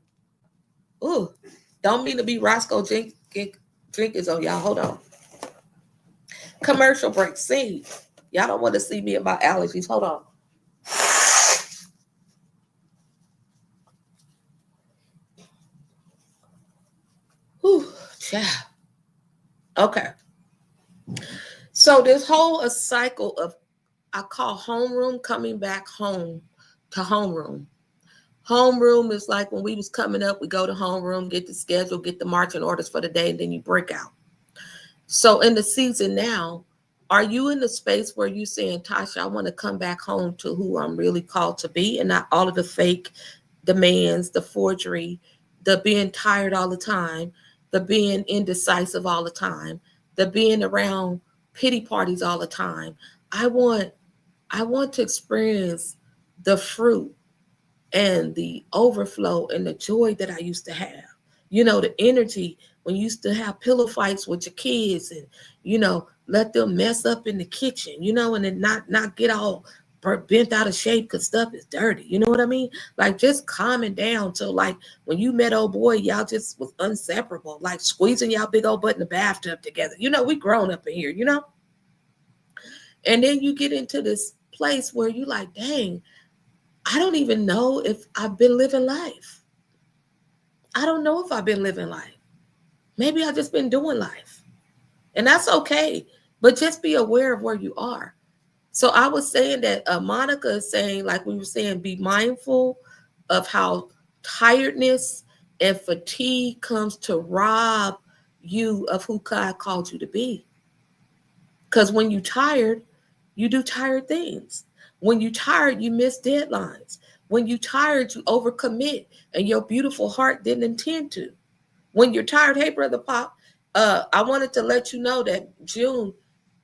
Ooh, don't mean to be Roscoe Jenkins on y'all. Hold on. Commercial break. See, y'all don't want to see me about allergies. Hold on. Whew, yeah. Okay. So this whole a cycle of I call homeroom coming back home to homeroom. Homeroom is like when we was coming up, we go to homeroom, get the schedule, get the marching orders for the day, and then you break out. So in the season now, are you in the space where you saying, Tasha, I want to come back home to who I'm really called to be and not all of the fake demands, the forgery, the being tired all the time, the being indecisive all the time, the being around pity parties all the time. I want to experience the fruit and the overflow and the joy that I used to have. You know, the energy when you used to have pillow fights with your kids and, let them mess up in the kitchen, and then not get all bent out of shape because stuff is dirty. You know what I mean? Like just calming down to like when you met old boy, y'all just was inseparable, like squeezing y'all big old butt in the bathtub together. We grown up in here, And then you get into this place where you like, dang, I don't even know if I've been living life. I don't know if I've been living life. Maybe I've just been doing life. And that's okay. But just be aware of where you are. So I was saying that Monica is saying, like we were saying, be mindful of how tiredness and fatigue comes to rob you of who God called you to be. Because when you're tired, you do tired things. When you're tired, you miss deadlines. When you're tired, you overcommit and your beautiful heart didn't intend to. When you're tired, hey, Brother Pop, I wanted to let you know that June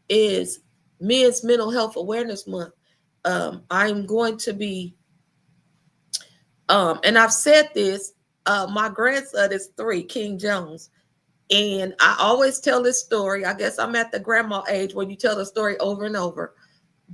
is Men's Mental Health Awareness Month. I'm going to be, and I've said this, my grandson is 3, King Jones. And I always tell this story. I guess I'm at the grandma age where you tell the story over and over.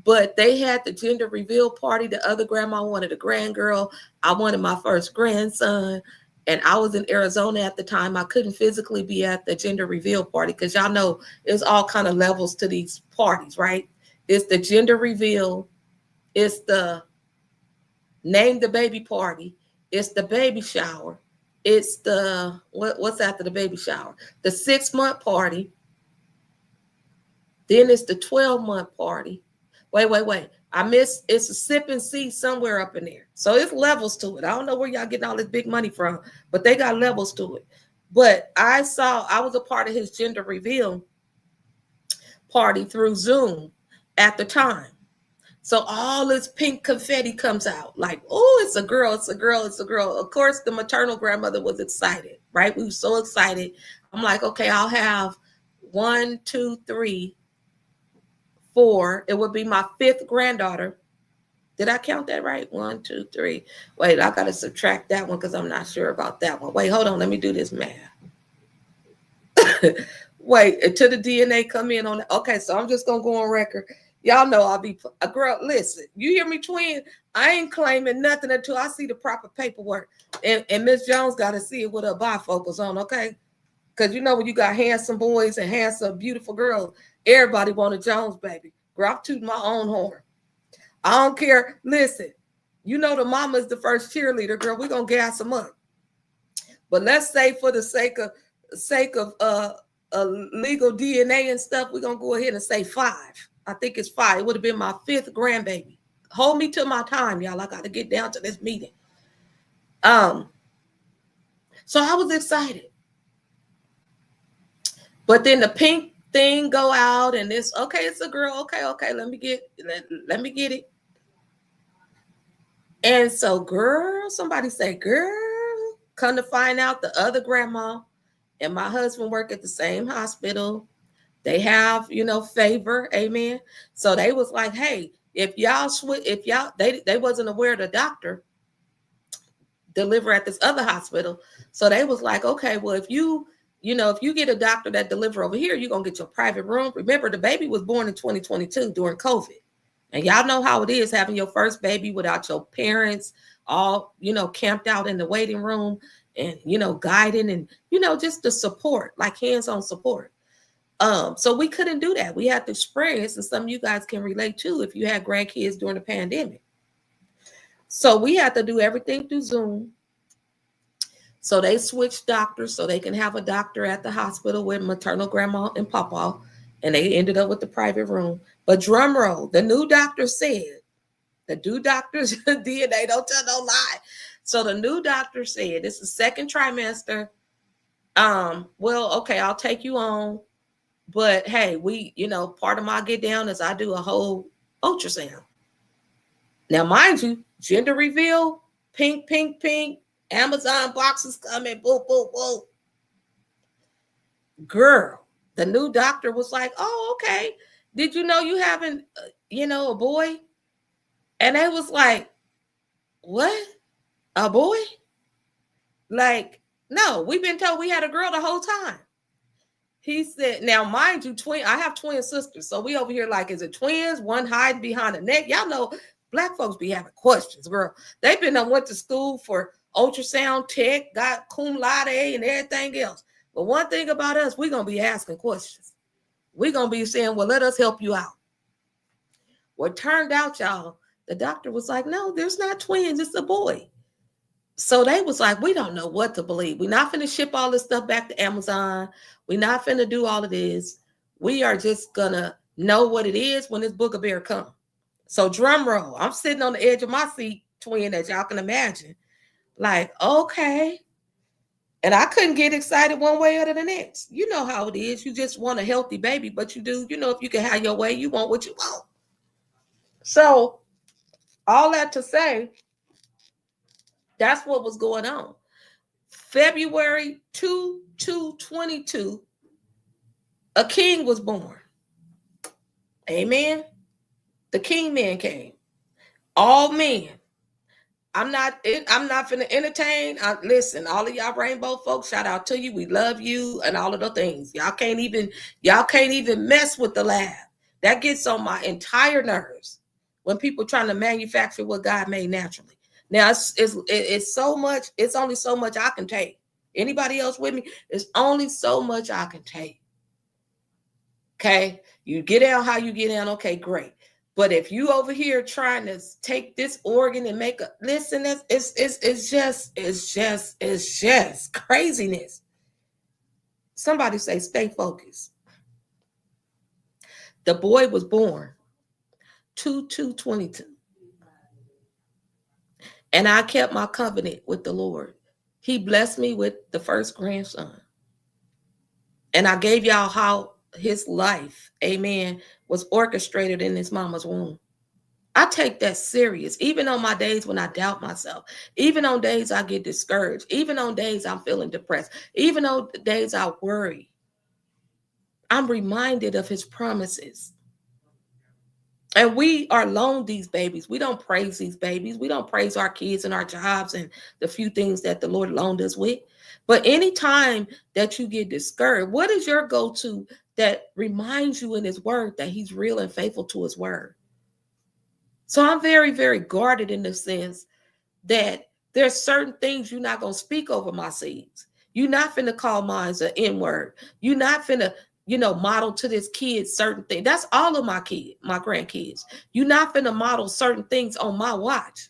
But they had the gender reveal party. The other grandma wanted a grandgirl. I wanted my first grandson. And I was in Arizona at the time. I couldn't physically be at the gender reveal party because y'all know there's all kind of levels to these parties, right? It's the gender reveal. It's the name the baby party. It's the baby shower. It's the, what's after the baby shower? The 6-month party. Then it's the 12-month party. Wait. I missed, it's a sip and see somewhere up in there. So it's levels to it. I don't know where y'all getting all this big money from, but they got levels to it. But I was a part of his gender reveal party through Zoom at the time. So all this pink confetti comes out like, oh, it's a girl, it's a girl, it's a girl. Of course, the maternal grandmother was excited, right? We were so excited. I'm like, okay, I'll have 1, 2, 3, 4. It would be my 5th granddaughter. Did I count that right? 1, 2, 3. Wait, I got to subtract that one because I'm not sure about that one. Wait, hold on. Let me do this math. Wait, until the DNA come in on that. Okay, so I'm just going to go on record. Y'all know I'll be a girl. Listen, you hear me, twin? I ain't claiming nothing until I see the proper paperwork. And Miss Jones got to see it with her bifocals on, okay? Because you know when you got handsome boys and handsome, beautiful girls, everybody want a Jones baby. Girl, I'm tooting my own horn. I don't care. Listen, you know the mama is the first cheerleader, girl. We're going to gas them up. But let's say for the sake of legal DNA and stuff, we're going to go ahead and say 5. I think it's 5. It would have been my 5th grandbaby. Hold me to my time, y'all. I got to get down to this meeting. So I was excited. But then the pink thing go out and it's, okay, it's a girl. Okay. Let me get it. And so, girl, somebody say, girl, come to find out the other grandma and my husband work at the same hospital. They have, favor. Amen. So they was like, hey, they wasn't aware the doctor deliver at this other hospital. So they was like, okay, well, if you get a doctor that deliver over here, you're going to get your private room. Remember, the baby was born in 2022 during COVID. And y'all know how it is having your first baby without your parents all, camped out in the waiting room and, guiding and, just the support, like hands-on support. So we couldn't do that. We had to experience, and some of you guys can relate to if you had grandkids during the pandemic. So we had to do everything through Zoom. So they switched doctors so they can have a doctor at the hospital with maternal grandma and papa, and they ended up with the private room. But drum roll, the new doctor said, the new doctor's DNA, don't tell no lie. So the new doctor said, it's the 2nd trimester. Well, okay, I'll take you on. But hey, part of my get down is I do a whole ultrasound. Now, mind you, gender reveal, pink, Amazon boxes coming, boop, boop, boop. Girl, the new doctor was like, oh, okay. Did you know you having, a boy? And they was like, what? A boy? Like, no, we've been told we had a girl the whole time. He said, now, mind you, I have twin sisters. So we over here like, is it twins? One hiding behind the neck? Y'all know Black folks be having questions, girl. They've went to school for ultrasound tech, got cum laude and everything else. But one thing about us, we're going to be asking questions. We're going to be saying, well, let us help you out. Well, it turned out, y'all, the doctor was like, no, there's not twins. It's a boy. So they was like, we don't know what to believe. We're not finna ship all this stuff back to Amazon. We're not finna do all of this. We are just gonna know what it is when this booger bear comes. So drum roll. I'm sitting on the edge of my seat, twin, as y'all can imagine. Like, okay. And I couldn't get excited one way or the next. You know how it is. You just want a healthy baby, but you do, if you can have your way, you want what you want. So all that to say, that's what was going on. February 2/22, a king was born. Amen. The king man came. All men. I'm not finna entertain. Listen, all of y'all rainbow folks, shout out to you. We love you and all of the things. Y'all can't even mess with the lab. That gets on my entire nerves when people trying to manufacture what God made naturally. Now it's so much. It's only so much I can take. Anybody else with me? It's only so much I can take. Okay, you get out how you get down. Okay, great. But if you over here trying to take this organ and make a listen, that's it's just craziness. Somebody say, stay focused. The boy was born 2/2/22. And I kept my covenant with the Lord. He blessed me with the first grandson. And I gave y'all how his life, amen, was orchestrated in his mama's womb. I take that serious, even on my days when I doubt myself, even on days I get discouraged, even on days I'm feeling depressed, even on days I worry. I'm reminded of his promises. And we are loaned these babies. We don't praise these babies. We don't praise our kids and our jobs and the few things that the Lord loaned us with. But anytime that you get discouraged, what is your go-to that reminds you in his word that he's real and faithful to his word? So I'm very, very guarded in the sense that there's certain things you're not going to speak over my seeds. You're not finna call mine an N-word. You're not finna, model to this kid certain things. That's all of my grandkids. You're not finna model certain things on my watch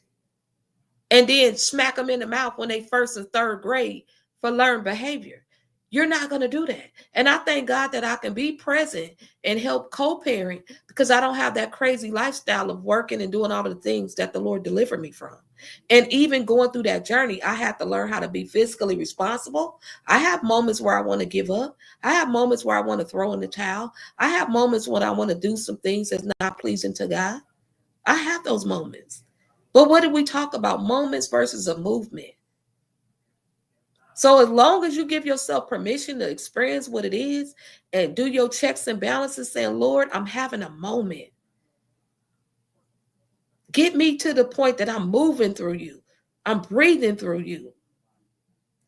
and then smack them in the mouth when they first and third grade for learned behavior. You're not going to do that. And I thank God that I can be present and help co-parent because I don't have that crazy lifestyle of working and doing all of the things that the Lord delivered me from. And even going through that journey, I have to learn how to be fiscally responsible. I have moments where I want to give up. I have moments where I want to throw in the towel. I have moments when I want to do some things that's not pleasing to God. I have those moments. But what did we talk about? Moments versus a movement. So as long as you give yourself permission to experience what it is and do your checks and balances saying, Lord, I'm having a moment. Get me to the point that I'm moving through you. I'm breathing through you.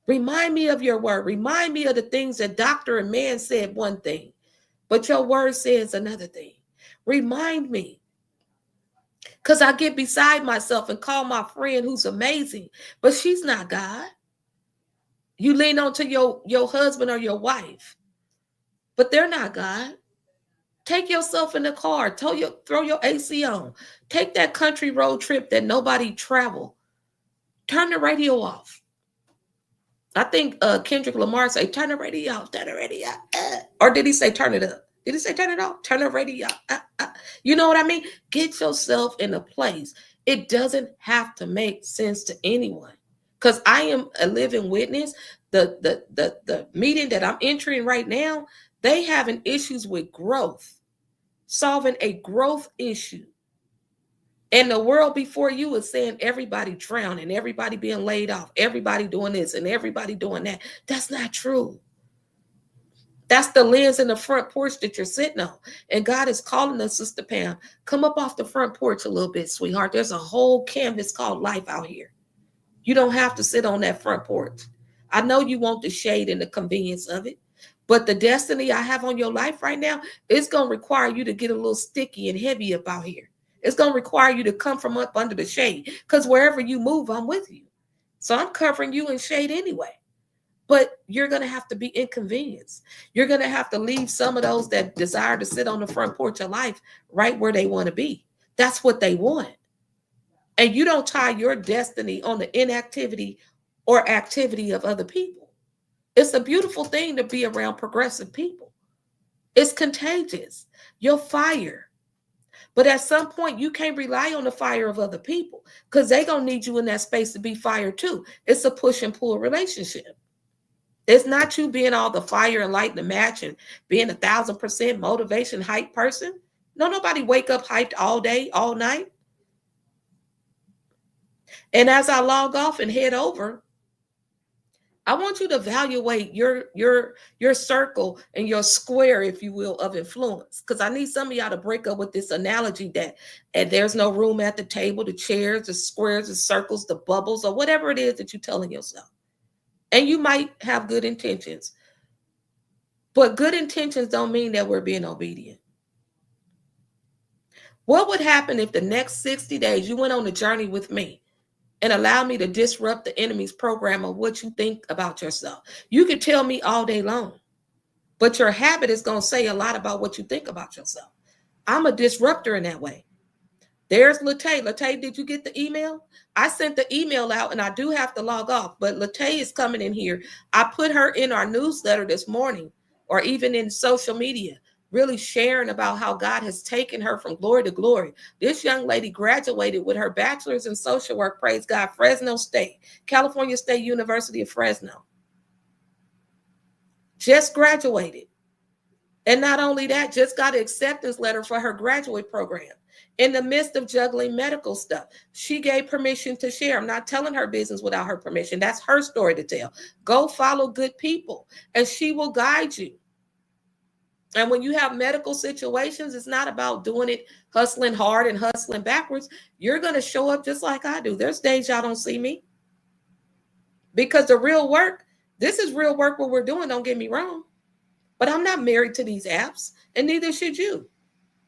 Remind me of your word. Remind me of the things that doctor and man said one thing, but your word says another thing. Remind me. Because I get beside myself and call my friend who's amazing, but she's not God. You lean on to your husband or your wife, but they're not God. Take yourself in the car. Throw your AC on. Take that country road trip that nobody traveled. Turn the radio off. I think Kendrick Lamar say, turn the radio off, turn the radio off. Or did he say turn it up? Did he say turn it off? Turn the radio off. You know what I mean? Get yourself in a place. It doesn't have to make sense to anyone. Because I am a living witness. The meeting that I'm entering right now, they having issues with growth, solving a growth issue. And the world before you is saying everybody drowning, everybody being laid off, everybody doing this and everybody doing that. That's not true. That's the lens in the front porch that you're sitting on. And God is calling us, Sister Pam, come up off the front porch a little bit, sweetheart. There's a whole canvas called life out here. You don't have to sit on that front porch. I know you want the shade and the convenience of it, but the destiny I have on your life right now, it's going to require you to get a little sticky and heavy up out here. It's going to require you to come from up under the shade because wherever you move, I'm with you. So I'm covering you in shade anyway. But you're going to have to be inconvenienced. You're going to have to leave some of those that desire to sit on the front porch of life right where they want to be. That's what they want. And you don't tie your destiny on the inactivity or activity of other people. It's a beautiful thing to be around progressive people. It's contagious. You'll fire. But at some point, you can't rely on the fire of other people because they're going to need you in that space to be fired too. It's a push and pull relationship. It's not you being all the fire and light and the match and being 1,000% motivation hype person. No, nobody wake up hyped all day, all night. And as I log off and head over, I want you to evaluate your circle and your square, if you will, of influence. Because I need some of y'all to break up with this analogy that and there's no room at the table, the chairs, the squares, the circles, the bubbles, or whatever it is that you're telling yourself. And you might have good intentions. But good intentions don't mean that we're being obedient. What would happen if the next 60 days you went on a journey with me and allow me to disrupt the enemy's program of what you think about yourself? You could tell me all day long, but your habit is going to say a lot about what you think about yourself. I'm a disruptor in that way. There's Latay. Latay, did you get the email? I sent the email out and I do have to log off, but Latay is coming in here. I put her in our newsletter this morning, or even in social media, really sharing about how God has taken her from glory to glory. This young lady graduated with her bachelor's in social work, praise God, Fresno State, California State University of Fresno. Just graduated. And not only that, just got an acceptance letter for her graduate program. In the midst of juggling medical stuff, she gave permission to share. I'm not telling her business without her permission. That's her story to tell. Go follow good people and she will guide you. And when you have medical situations, it's not about doing it hustling hard and hustling backwards. You're going to show up just like I do. There's days y'all don't see me. Because the real work, this is real work what we're doing, don't get me wrong. But I'm not married to these apps, and neither should you.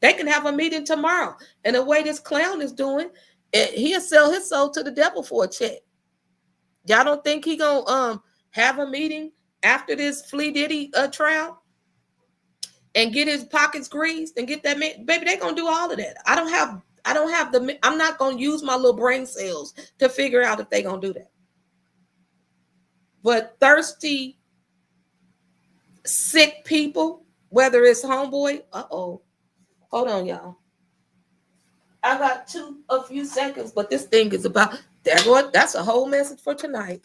They can have a meeting tomorrow. And the way this clown is doing, he'll sell his soul to the devil for a check. Y'all don't think he gonna have a meeting after this Flea Diddy trial and get his pockets greased and get that man? Baby, they gonna do all of that. I don't have I'm not gonna use my little brain cells to figure out if they gonna do that. But thirsty, sick people, whether it's homeboy, hold on, y'all. I got a few seconds, but this thing is about, that's a whole message for tonight.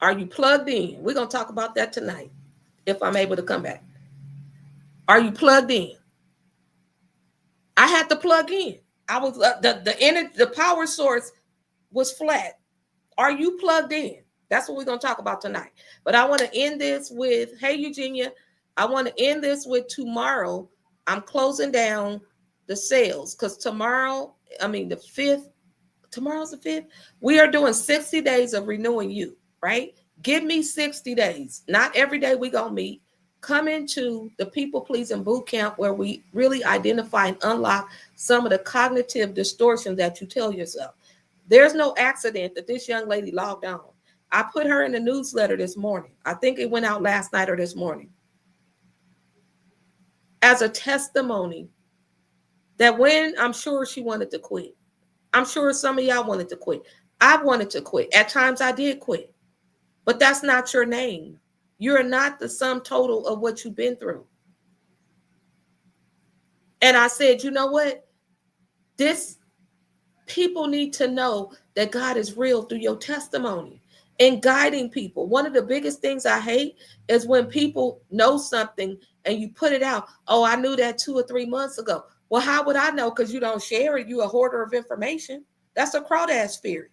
Are you plugged in? We're going to talk about that tonight, if I'm able to come back. Are you plugged in? I had to plug in. I was, the power source was flat. Are you plugged in? That's what we're going to talk about tonight. But I want to end this with, hey, Eugenia, I want to end this with tomorrow. I'm closing down the sales because tomorrow, the 5th, tomorrow's the 5th. We are doing 60 days of renewing you, right? Give me 60 days. Not every day we going to meet. Come into the people pleasing boot camp where we really identify and unlock some of the cognitive distortions that you tell yourself. There's no accident that this young lady logged on. I put her in the newsletter this morning. I think it went out last night or this morning. As a testimony that when I'm sure she wanted to quit. I'm sure some of y'all wanted to quit. I wanted to quit. At times I did quit. But that's not your name. You're not the sum total of what you've been through. And I said, you know what? People need to know that God is real through your testimony and guiding people. One of the biggest things I hate is when people know something and you put it out. Oh, I knew that 2 or 3 months ago. Well, how would I know? Because you don't share it. You're a hoarder of information. That's a crawdad spirit.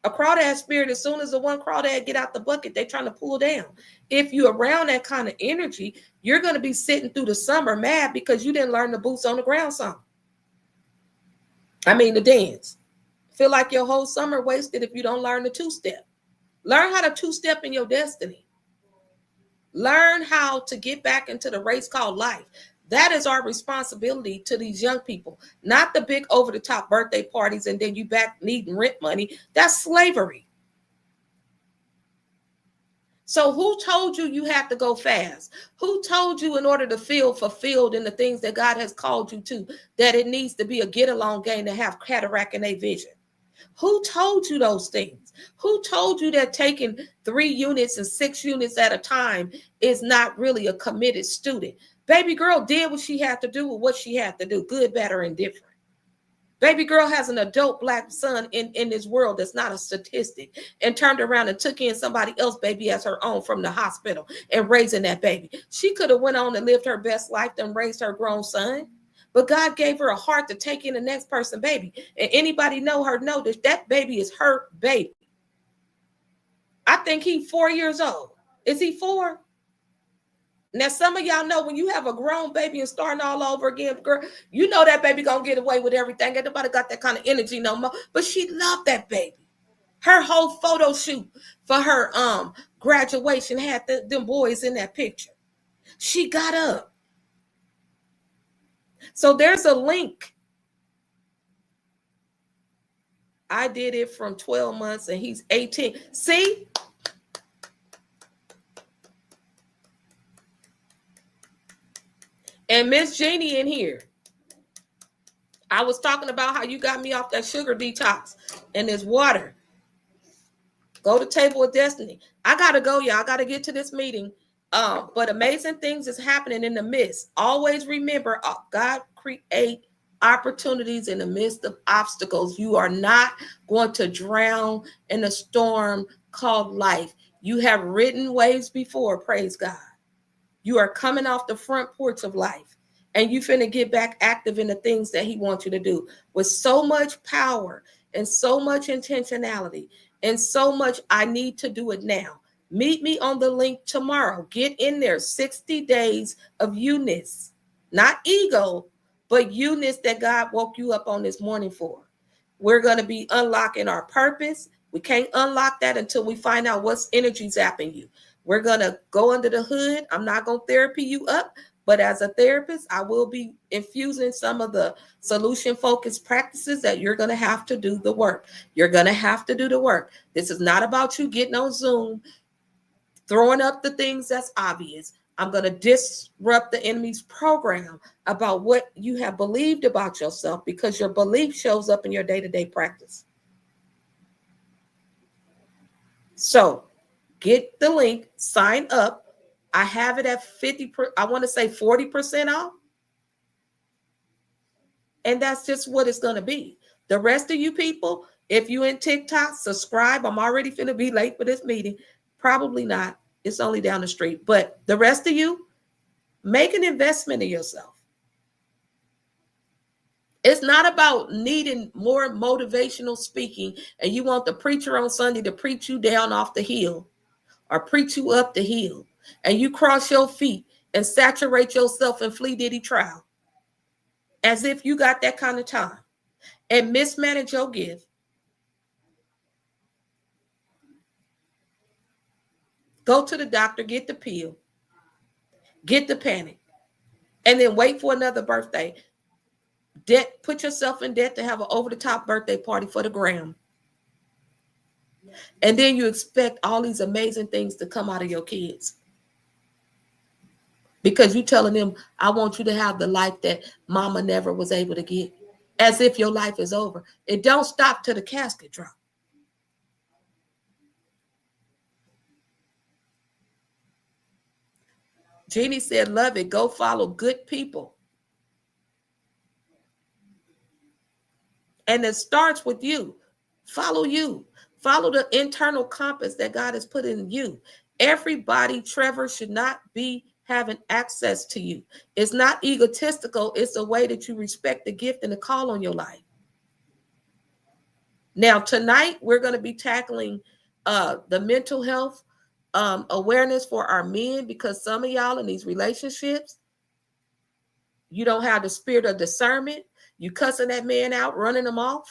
A crawdad spirit, as soon as the one crawdad get out the bucket, they're trying to pull down. If you're around that kind of energy, you're going to be sitting through the summer mad because you didn't learn the boots on the ground song. The dance. Feel like your whole summer wasted if you don't learn the two-step. Learn how to two-step in your destiny. Learn how to get back into the race called life. That is our responsibility to these young people, not the big over-the-top birthday parties and then you back needing rent money. That's slavery. So who told you have to go fast? Who told you in order to feel fulfilled in the things that God has called you to, that it needs to be a get-along game to have cataract in a vision? Who told you those things? Who told you that taking 3 units and 6 units at a time is not really a committed student? Baby girl did what she had to do with what she had to do, good, bad, or indifferent. Baby girl has an adult black son in this world that's not a statistic and turned around and took in somebody else's baby as her own from the hospital and raising that baby. She could have went on and lived her best life and raised her grown son. But God gave her a heart to take in the next person's baby. And anybody know that baby is her baby. I think he's 4 years old. Is he 4? Now, some of y'all know when you have a grown baby and starting all over again, girl, you know that baby gonna get away with everything. Ain't nobody got that kind of energy no more. But she loved that baby. Her whole photo shoot for her graduation had them boys in that picture. She got up. So there's a link. I did it from 12 months and he's 18. See? And Miss Jeannie in here. I was talking about how you got me off that sugar detox and this water. Go to Table of Destiny. I gotta go, y'all. I gotta get to this meeting. But amazing things is happening in the midst. Always remember, God create opportunities in the midst of obstacles. You are not going to drown in a storm called life. You have ridden waves before, praise God. You are coming off the front porch of life, and you finna get back active in the things that he wants you to do with so much power and so much intentionality and so much I need to do it now. Meet me on the link tomorrow. Get in there. 60 days of you-ness, not ego, but you-ness that God woke you up on this morning for. We're going to be unlocking our purpose. We can't unlock that until we find out what's energy zapping you. We're going to go under the hood. I'm not going to therapy you up, but as a therapist, I will be infusing some of the solution-focused practices that you're going to have to do the work. You're going to have to do the work. This is not about you getting on Zoom, throwing up the things that's obvious. I'm going to disrupt the enemy's program about what you have believed about yourself, because your belief shows up in your day-to-day practice. So get the link, sign up. I have it at 40% off. And that's just what it's going to be. The rest of you people, if you in TikTok, subscribe. I'm already finna be late for this meeting. Probably not. It's only down the street. But the rest of you, make an investment in yourself. It's not about needing more motivational speaking and you want the preacher on Sunday to preach you down off the hill or preach you up the hill, and you cross your feet and saturate yourself in flea diddy trial as if you got that kind of time and mismanage your gift. Go to the doctor, get the pill, get the panic, and then wait for another birthday. Debt, put yourself in debt to have an over-the-top birthday party for the gram. And then you expect all these amazing things to come out of your kids. Because you're telling them, I want you to have the life that mama never was able to get. As if your life is over. It don't stop till the casket drop. Jeannie said, love it. Go follow good people. And it starts with you. Follow you. Follow the internal compass that God has put in you. Everybody, Trevor, should not be having access to you. It's not egotistical. It's a way that you respect the gift and the call on your life. Now, tonight, we're going to be tackling the mental health awareness for our men, because some of y'all in these relationships, you don't have the spirit of discernment. You cussing that man out, running him off.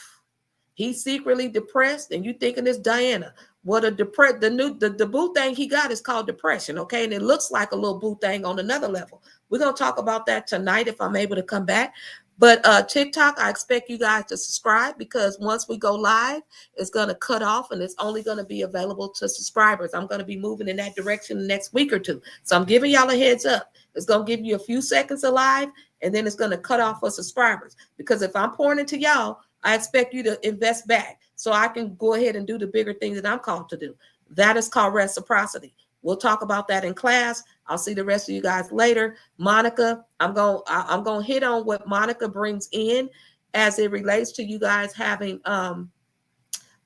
He's secretly depressed, and you thinking it's Diana. What the boo thing he got is called depression, okay? And it looks like a little boo thing on another level. We're gonna talk about that tonight if I'm able to come back. But TikTok, I expect you guys to subscribe, because once we go live, it's gonna cut off and it's only gonna be available to subscribers. I'm gonna be moving in that direction the next week or two. So I'm giving y'all a heads up. It's gonna give you a few seconds of live, and then it's gonna cut off for subscribers. Because if I'm pouring into y'all, I expect you to invest back so I can go ahead and do the bigger things that I'm called to do. That is called reciprocity. We'll talk about that in class. I'll see the rest of you guys later. Monica, I'm going to hit on what Monica brings in as it relates to you guys having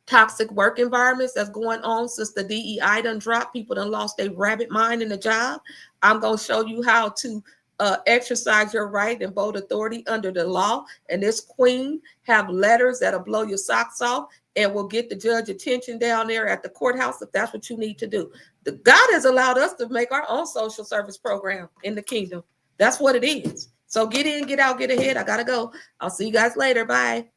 toxic work environments that's going on since the DEI done dropped. People done lost their rabbit mind in the job. I'm going to show you how to exercise your right and vote authority under the law. And this queen have letters that'll blow your socks off and will get the judge attention down there at the courthouse if that's what you need to do. God has allowed us to make our own social service program in the kingdom. That's what it is. So get in, get out, get ahead. I gotta go. I'll see you guys later. Bye.